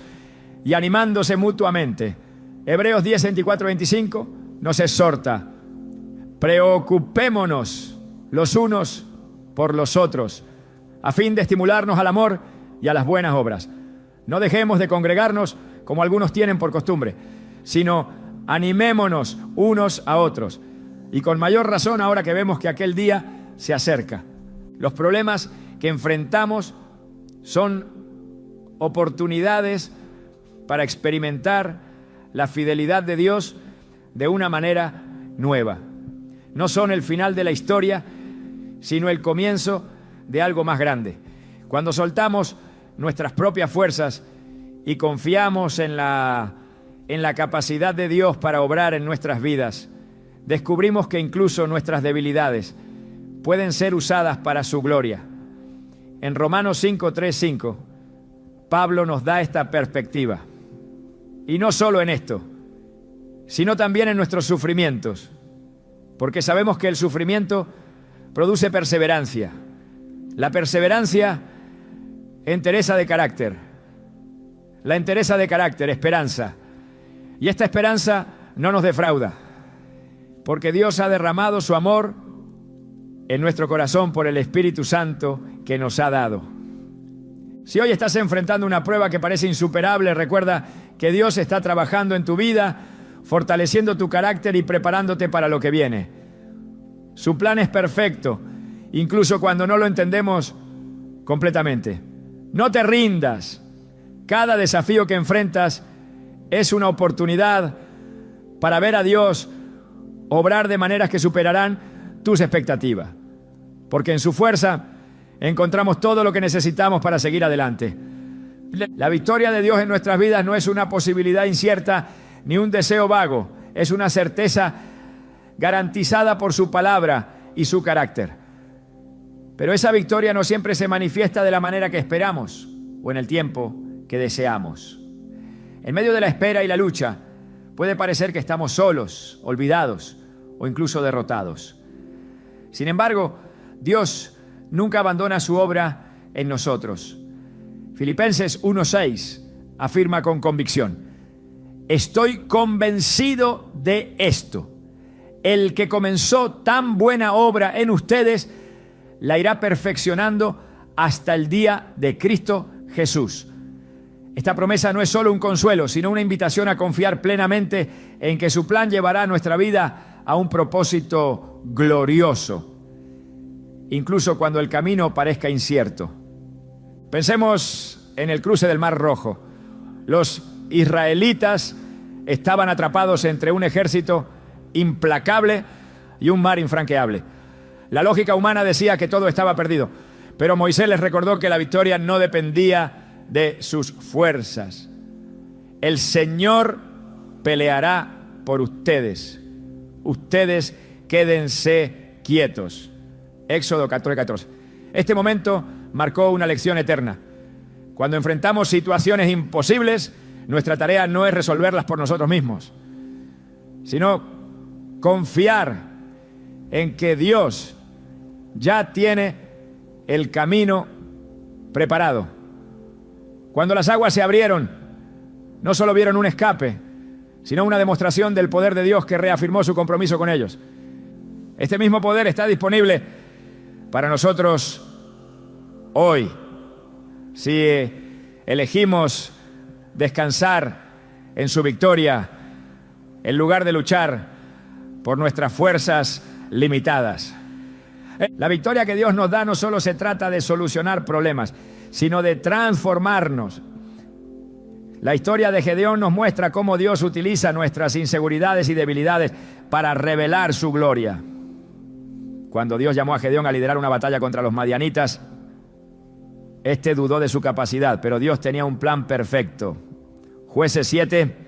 y animándose mutuamente. Hebreos 10, 24, 25 nos exhorta: preocupémonos los unos por los otros, a fin de estimularnos al amor y a las buenas obras. No dejemos de congregarnos como algunos tienen por costumbre, sino animémonos unos a otros. Y con mayor razón ahora que vemos que aquel día se acerca. Los problemas que enfrentamos son oportunidades para experimentar la fidelidad de Dios de una manera nueva. No son el final de la historia, sino el comienzo de algo más grande. Cuando soltamos nuestras propias fuerzas y confiamos en la capacidad de Dios para obrar en nuestras vidas, descubrimos que incluso nuestras debilidades pueden ser usadas para su gloria. En Romanos 5, 3, 5, Pablo nos da esta perspectiva. Y no solo en esto, sino también en nuestros sufrimientos, porque sabemos que el sufrimiento produce perseverancia. La perseverancia, entereza de carácter. La entereza de carácter, esperanza. Y esta esperanza no nos defrauda, porque Dios ha derramado su amor en nuestro corazón por el Espíritu Santo que nos ha dado. Si hoy estás enfrentando una prueba que parece insuperable, recuerda que Dios está trabajando en tu vida, fortaleciendo tu carácter y preparándote para lo que viene. Su plan es perfecto, incluso cuando no lo entendemos completamente. No te rindas. Cada desafío que enfrentas es una oportunidad para ver a Dios obrar de maneras que superarán tus expectativas, porque en su fuerza encontramos todo lo que necesitamos para seguir adelante. La victoria de Dios en nuestras vidas no es una posibilidad incierta ni un deseo vago, es una certeza garantizada por su palabra y su carácter. Pero esa victoria no siempre se manifiesta de la manera que esperamos o en el tiempo que deseamos. En medio de la espera y la lucha, puede parecer que estamos solos, olvidados o incluso derrotados. Sin embargo, Dios nunca abandona su obra en nosotros. Filipenses 1:6 afirma con convicción: estoy convencido de esto. El que comenzó tan buena obra en ustedes, la irá perfeccionando hasta el día de Cristo Jesús. Esta promesa no es solo un consuelo, sino una invitación a confiar plenamente en que su plan llevará nuestra vida a un propósito glorioso, incluso cuando el camino parezca incierto. Pensemos en el cruce del Mar Rojo. Los israelitas estaban atrapados entre un ejército implacable y un mar infranqueable. La lógica humana decía que todo estaba perdido, pero Moisés les recordó que la victoria no dependía de sus fuerzas. El Señor peleará por ustedes. Ustedes quédense quietos. Éxodo 14:14. Este momento marcó una lección eterna. Cuando enfrentamos situaciones imposibles, nuestra tarea no es resolverlas por nosotros mismos, sino confiar en que Dios ya tiene el camino preparado. Cuando las aguas se abrieron, no solo vieron un escape, sino una demostración del poder de Dios que reafirmó su compromiso con ellos. Este mismo poder está disponible para nosotros hoy, si elegimos descansar en su victoria en lugar de luchar por nuestras fuerzas limitadas. La victoria que Dios nos da no solo se trata de solucionar problemas, sino de transformarnos. La historia de Gedeón nos muestra cómo Dios utiliza nuestras inseguridades y debilidades para revelar su gloria. Cuando Dios llamó a Gedeón a liderar una batalla contra los madianitas, este dudó de su capacidad, pero Dios tenía un plan perfecto. Jueces 7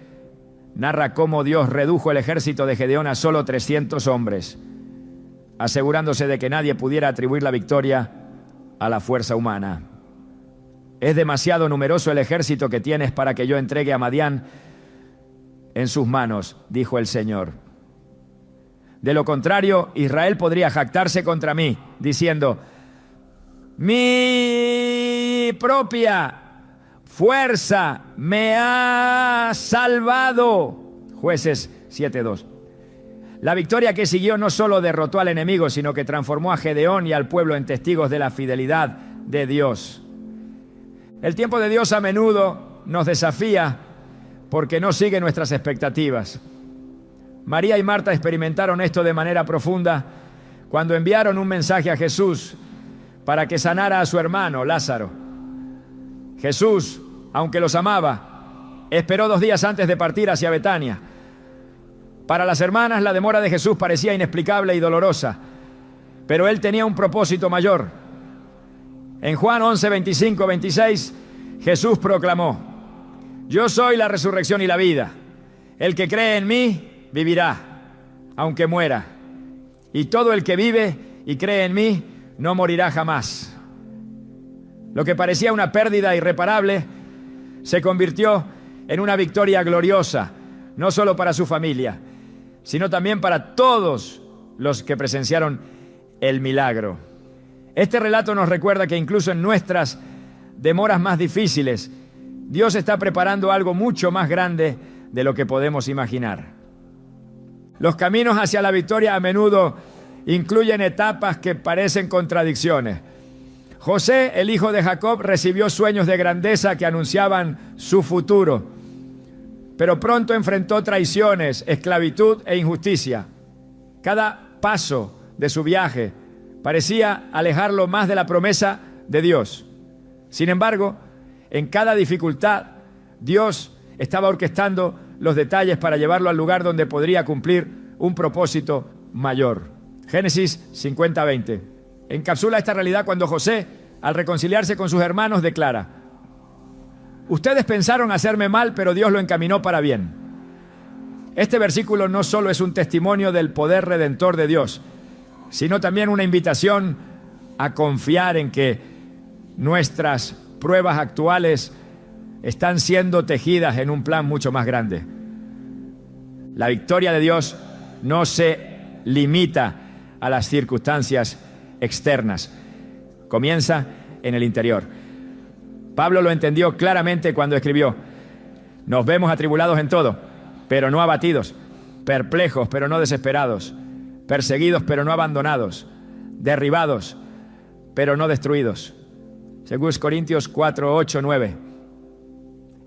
narra cómo Dios redujo el ejército de Gedeón a solo 300 hombres, asegurándose de que nadie pudiera atribuir la victoria a la fuerza humana. Es demasiado numeroso el ejército que tienes para que yo entregue a Madián en sus manos, dijo el Señor. De lo contrario, Israel podría jactarse contra mí, diciendo: mi propia fuerza me ha salvado. Jueces 7:2. La victoria que siguió no solo derrotó al enemigo, sino que transformó a Gedeón y al pueblo en testigos de la fidelidad de Dios. El tiempo de Dios a menudo nos desafía porque no sigue nuestras expectativas. María y Marta experimentaron esto de manera profunda cuando enviaron un mensaje a Jesús para que sanara a su hermano Lázaro. Jesús, aunque los amaba, esperó 2 días antes de partir hacia Betania. Para las hermanas, la demora de Jesús parecía inexplicable y dolorosa, pero él tenía un propósito mayor. En Juan 11, 25, 26, Jesús proclamó: yo soy la resurrección y la vida. El que cree en mí vivirá, aunque muera. Y todo el que vive y cree en mí no morirá jamás. Lo que parecía una pérdida irreparable se convirtió en una victoria gloriosa, no solo para su familia, sino también para todos los que presenciaron el milagro. Este relato nos recuerda que incluso en nuestras demoras más difíciles, Dios está preparando algo mucho más grande de lo que podemos imaginar. Los caminos hacia la victoria a menudo incluyen etapas que parecen contradicciones. José, el hijo de Jacob, recibió sueños de grandeza que anunciaban su futuro, pero pronto enfrentó traiciones, esclavitud e injusticia. Cada paso de su viaje parecía alejarlo más de la promesa de Dios. Sin embargo, en cada dificultad, Dios estaba orquestando los detalles para llevarlo al lugar donde podría cumplir un propósito mayor. Génesis 50:20 encapsula esta realidad cuando José, al reconciliarse con sus hermanos, declara: ustedes pensaron hacerme mal, pero Dios lo encaminó para bien. Este versículo no solo es un testimonio del poder redentor de Dios, sino también una invitación a confiar en que nuestras pruebas actuales están siendo tejidas en un plan mucho más grande. La victoria de Dios no se limita a las circunstancias externas, comienza en el interior. Pablo lo entendió claramente cuando escribió: nos vemos atribulados en todo, pero no abatidos, perplejos, pero no desesperados, perseguidos, pero no abandonados, derribados, pero no destruidos. 2 Corintios 4, 8, 9.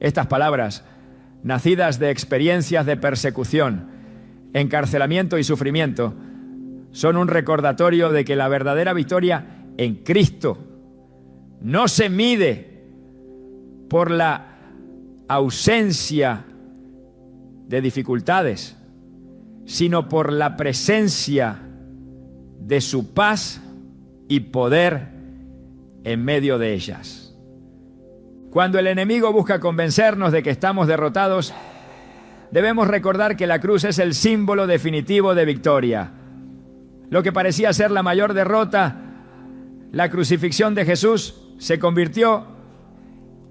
Estas palabras, nacidas de experiencias de persecución, encarcelamiento y sufrimiento, son un recordatorio de que la verdadera victoria en Cristo no se mide por la ausencia de dificultades, sino por la presencia de su paz y poder en medio de ellas. Cuando el enemigo busca convencernos de que estamos derrotados, debemos recordar que la cruz es el símbolo definitivo de victoria. Lo que parecía ser la mayor derrota, la crucifixión de Jesús, se convirtió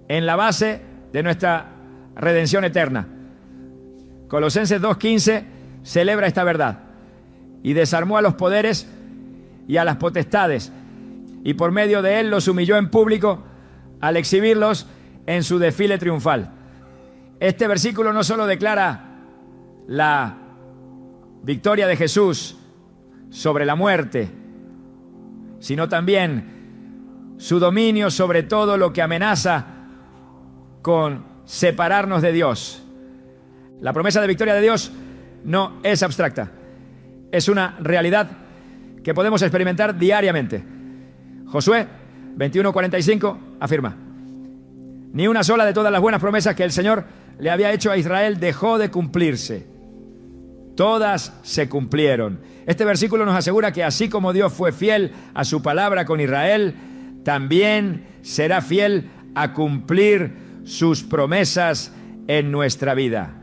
en la base de nuestra redención eterna. Colosenses 2:15 celebra esta verdad: y desarmó a los poderes y a las potestades, y por medio de él los humilló en público al exhibirlos en su desfile triunfal. Este versículo no solo declara la victoria de Jesús sobre la muerte, sino también su dominio sobre todo lo que amenaza con separarnos de Dios. La promesa de victoria de Dios no es abstracta, es una realidad que podemos experimentar diariamente. Josué 21:45 afirma: ni una sola de todas las buenas promesas que el Señor le había hecho a Israel dejó de cumplirse. Todas se cumplieron. Este versículo nos asegura que así como Dios fue fiel a su palabra con Israel, también será fiel a cumplir sus promesas en nuestra vida.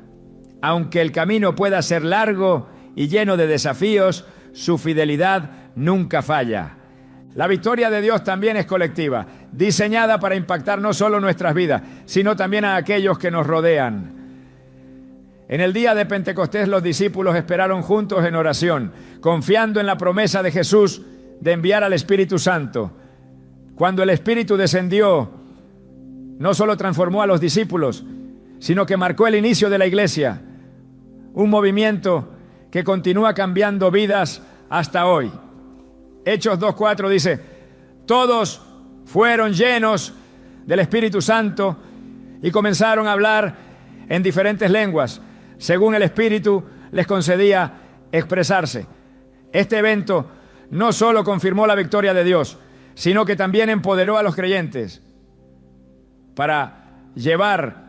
Aunque el camino pueda ser largo y lleno de desafíos, su fidelidad nunca falla. La victoria de Dios también es colectiva, diseñada para impactar no solo nuestras vidas, sino también a aquellos que nos rodean. En el día de Pentecostés los discípulos esperaron juntos en oración, confiando en la promesa de Jesús de enviar al Espíritu Santo. Cuando el Espíritu descendió, no solo transformó a los discípulos, sino que marcó el inicio de la iglesia, un movimiento que continúa cambiando vidas hasta hoy. Hechos 2:4 dice: todos fueron llenos del Espíritu Santo y comenzaron a hablar en diferentes lenguas, según el Espíritu les concedía expresarse. Este evento no solo confirmó la victoria de Dios, sino que también empoderó a los creyentes para llevar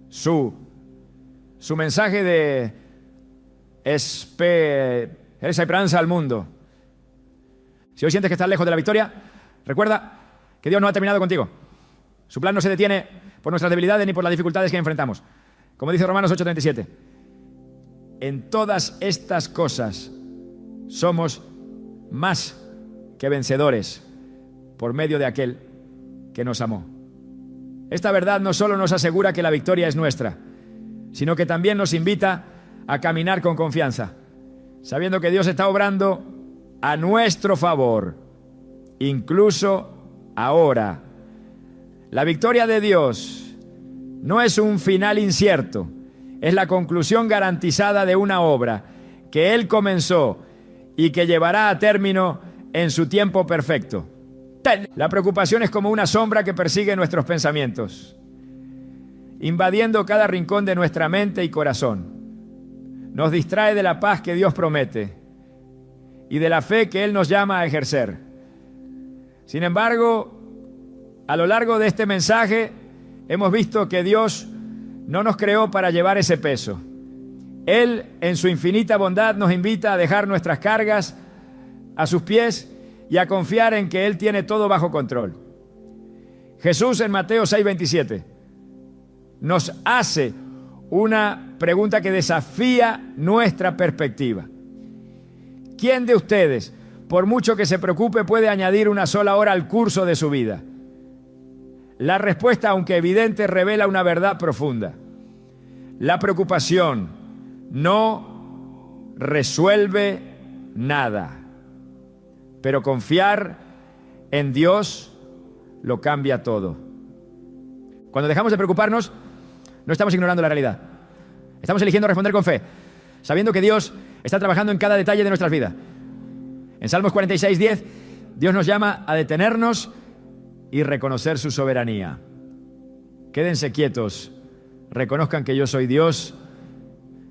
su mensaje de esperanza al mundo. Si hoy sientes que estás lejos de la victoria, recuerda que Dios no ha terminado contigo. Su plan no se detiene por nuestras debilidades ni por las dificultades que enfrentamos. Como dice Romanos 8:37, en todas estas cosas somos más que vencedores por medio de aquel que nos amó. Esta verdad no solo nos asegura que la victoria es nuestra, sino que también nos invita a caminar con confianza, sabiendo que Dios está obrando a nuestro favor, incluso ahora. La victoria de Dios no es un final incierto, es la conclusión garantizada de una obra que Él comenzó y que llevará a término en su tiempo perfecto. La preocupación es como una sombra que persigue nuestros pensamientos, invadiendo cada rincón de nuestra mente y corazón. Nos distrae de la paz que Dios promete y de la fe que Él nos llama a ejercer. Sin embargo, a lo largo de este mensaje hemos visto que Dios no nos creó para llevar ese peso. Él, en su infinita bondad, nos invita a dejar nuestras cargas a sus pies y a confiar en que Él tiene todo bajo control. Jesús en Mateo 6:27 nos hace una pregunta que desafía nuestra perspectiva. ¿Quién de ustedes, por mucho que se preocupe, puede añadir una sola hora al curso de su vida? La respuesta, aunque evidente, revela una verdad profunda. La preocupación no resuelve nada, pero confiar en Dios lo cambia todo. Cuando dejamos de preocuparnos, no estamos ignorando la realidad. Estamos eligiendo responder con fe, sabiendo que Dios está trabajando en cada detalle de nuestras vidas. En Salmos 46:10, Dios nos llama a detenernos y reconocer su soberanía. Quédense quietos, reconozcan que yo soy Dios,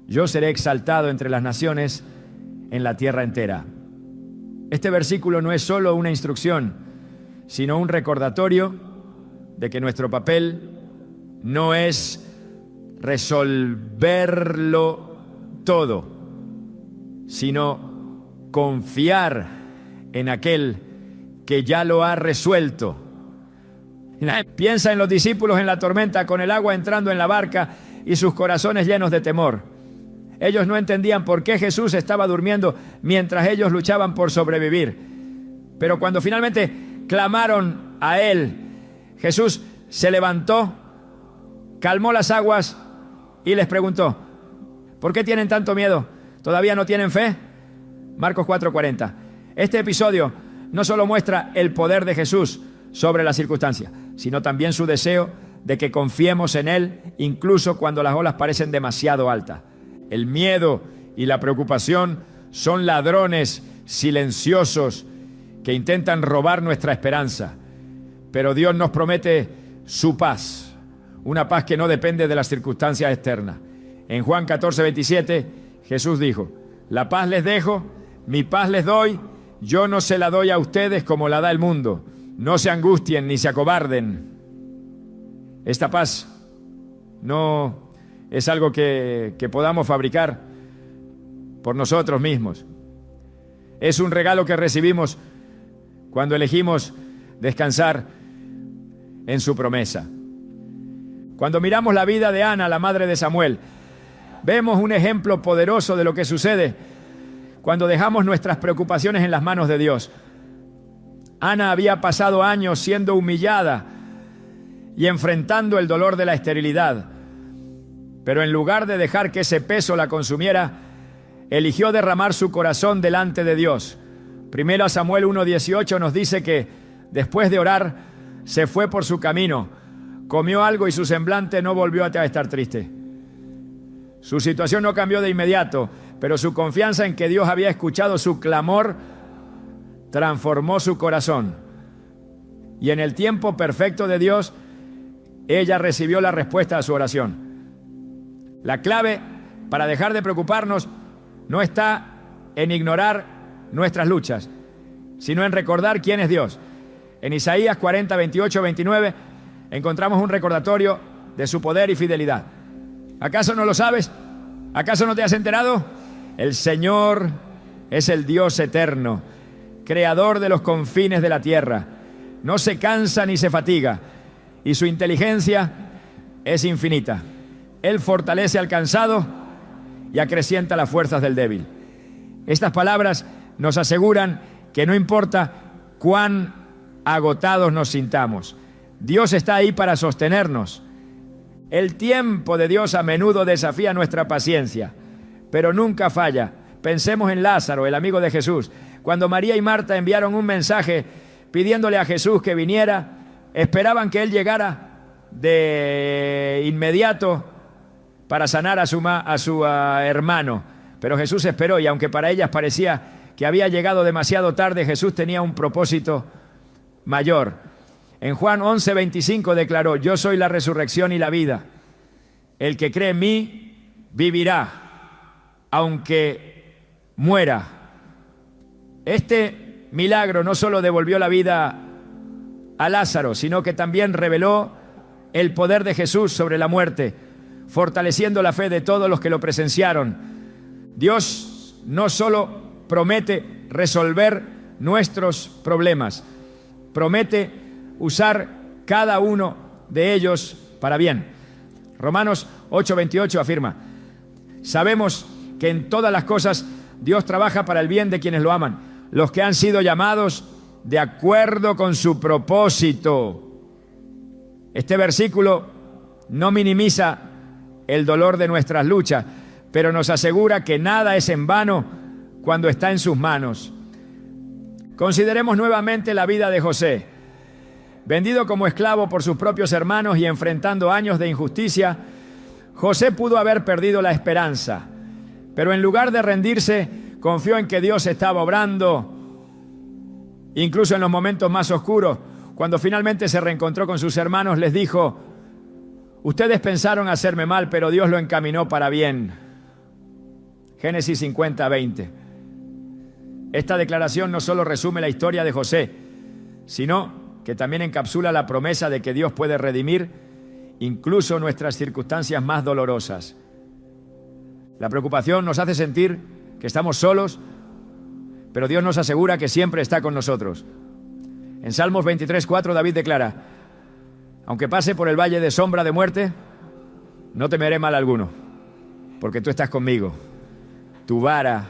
yo seré exaltado entre las naciones, en la tierra entera. Este versículo no es solo una instrucción, sino un recordatorio de que nuestro papel no es resolverlo todo, sino confiar en aquel que ya lo ha resuelto. Piensa en los discípulos en la tormenta, con el agua entrando en la barca y sus corazones llenos de temor. Ellos no entendían por qué Jesús estaba durmiendo mientras ellos luchaban por sobrevivir. Pero cuando finalmente clamaron a Él, Jesús se levantó, calmó las aguas y les preguntó: ¿por qué tienen tanto miedo? ¿Todavía no tienen fe? Marcos 4:40. Este episodio no solo muestra el poder de Jesús sobre las circunstancias, sino también su deseo de que confiemos en Él, incluso cuando las olas parecen demasiado altas. El miedo y la preocupación son ladrones silenciosos que intentan robar nuestra esperanza. Pero Dios nos promete su paz, una paz que no depende de las circunstancias externas. En Juan 14:27, Jesús dijo: la paz les dejo, Mi paz les doy, yo no se la doy a ustedes como la da el mundo. No se angustien ni se acobarden. Esta paz no es algo que podamos fabricar por nosotros mismos. Es un regalo que recibimos cuando elegimos descansar en su promesa. Cuando miramos la vida de Ana, la madre de Samuel, vemos un ejemplo poderoso de lo que sucede cuando dejamos nuestras preocupaciones en las manos de Dios. Ana había pasado años siendo humillada y enfrentando el dolor de la esterilidad, pero en lugar de dejar que ese peso la consumiera, eligió derramar su corazón delante de Dios. Primero Samuel 1:18 nos dice que después de orar se fue por su camino, comió algo y su semblante no volvió a estar triste. Su situación no cambió de inmediato, pero su confianza en que Dios había escuchado su clamor transformó su corazón. Y en el tiempo perfecto de Dios, ella recibió la respuesta a su oración. La clave para dejar de preocuparnos no está en ignorar nuestras luchas, sino en recordar quién es Dios. En Isaías 40, 28, 29 encontramos un recordatorio de su poder y fidelidad. ¿Acaso no lo sabes? ¿Acaso no te has enterado? El Señor es el Dios eterno, creador de los confines de la tierra. No se cansa ni se fatiga, y su inteligencia es infinita. Él fortalece al cansado y acrecienta las fuerzas del débil. Estas palabras nos aseguran que no importa cuán agotados nos sintamos, Dios está ahí para sostenernos. El tiempo de Dios a menudo desafía nuestra paciencia, pero nunca falla. Pensemos en Lázaro, el amigo de Jesús. Cuando María y Marta enviaron un mensaje pidiéndole a Jesús que viniera, esperaban que Él llegara de inmediato para sanar a su hermano. Pero Jesús esperó, y aunque para ellas parecía que había llegado demasiado tarde, Jesús tenía un propósito mayor. En Juan 11:25 declaró: yo soy la resurrección y la vida. El que cree en mí vivirá, aunque muera. Este milagro no solo devolvió la vida a Lázaro, sino que también reveló el poder de Jesús sobre la muerte, fortaleciendo la fe de todos los que lo presenciaron. Dios no solo promete resolver nuestros problemas, promete usar cada uno de ellos para bien. Romanos 8:28 afirma: sabemos que en todas las cosas Dios trabaja para el bien de quienes lo aman, los que han sido llamados de acuerdo con su propósito. Este versículo no minimiza el dolor de nuestras luchas, pero nos asegura que nada es en vano cuando está en sus manos. Consideremos nuevamente la vida de José. Vendido como esclavo por sus propios hermanos y enfrentando años de injusticia, José pudo haber perdido la esperanza, pero en lugar de rendirse, confió en que Dios estaba obrando, incluso en los momentos más oscuros. Cuando finalmente se reencontró con sus hermanos, les dijo: ustedes pensaron hacerme mal, pero Dios lo encaminó para bien. Génesis 50:20. Esta declaración no solo resume la historia de José, sino que también encapsula la promesa de que Dios puede redimir incluso nuestras circunstancias más dolorosas. La preocupación nos hace sentir que estamos solos, pero Dios nos asegura que siempre está con nosotros. En Salmos 23:4 David declara: aunque pase por el valle de sombra de muerte, no temeré mal alguno, porque tú estás conmigo. Tu vara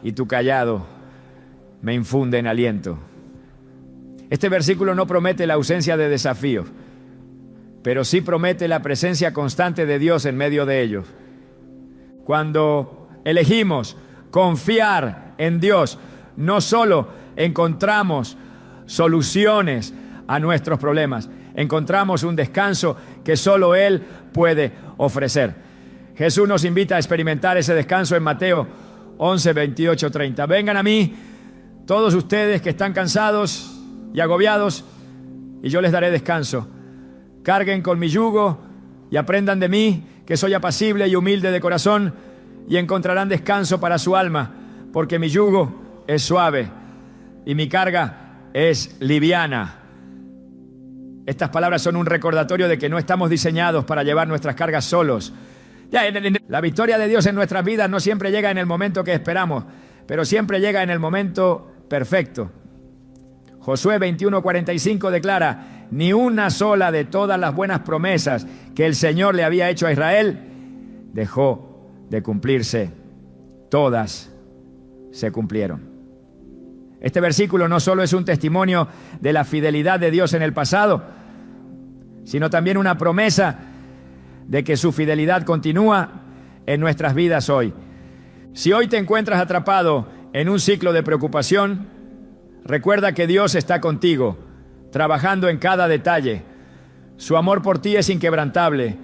y tu cayado me infunden aliento. Este versículo no promete la ausencia de desafíos, pero sí promete la presencia constante de Dios en medio de ellos. Cuando elegimos confiar en Dios, no solo encontramos soluciones a nuestros problemas, encontramos un descanso que solo Él puede ofrecer. Jesús nos invita a experimentar ese descanso en Mateo 11:28-30. Vengan a mí todos ustedes que están cansados y agobiados, y yo les daré descanso. Carguen con mi yugo y aprendan de mí, que soy apacible y humilde de corazón, y encontrarán descanso para su alma, porque mi yugo es suave y mi carga es liviana. Estas palabras son un recordatorio de que no estamos diseñados para llevar nuestras cargas solos. La victoria de Dios en nuestras vidas no siempre llega en el momento que esperamos, pero siempre llega en el momento perfecto. Josué 21:45 declara: ni una sola de todas las buenas promesas que el Señor le había hecho a Israel dejó de cumplirse. Todas se cumplieron. Este versículo no solo es un testimonio de la fidelidad de Dios en el pasado, sino también una promesa de que su fidelidad continúa en nuestras vidas hoy. Si hoy te encuentras atrapado en un ciclo de preocupación, recuerda que Dios está contigo, trabajando en cada detalle. Su amor por ti es inquebrantable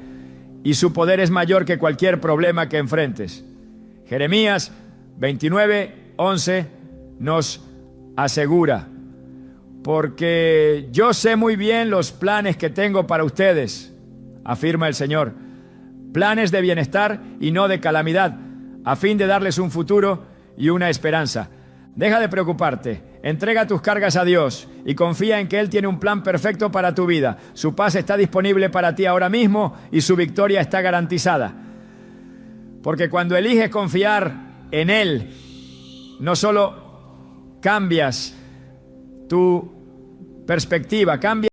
y su poder es mayor que cualquier problema que enfrentes. Jeremías 29:11 nos asegura: porque yo sé muy bien los planes que tengo para ustedes, afirma el Señor, planes de bienestar y no de calamidad, a fin de darles un futuro y una esperanza. Deja de preocuparte, entrega tus cargas a Dios y confía en que Él tiene un plan perfecto para tu vida. Su paz está disponible para ti ahora mismo y su victoria está garantizada. Porque cuando eliges confiar en Él, no solo cambias tu perspectiva, cambia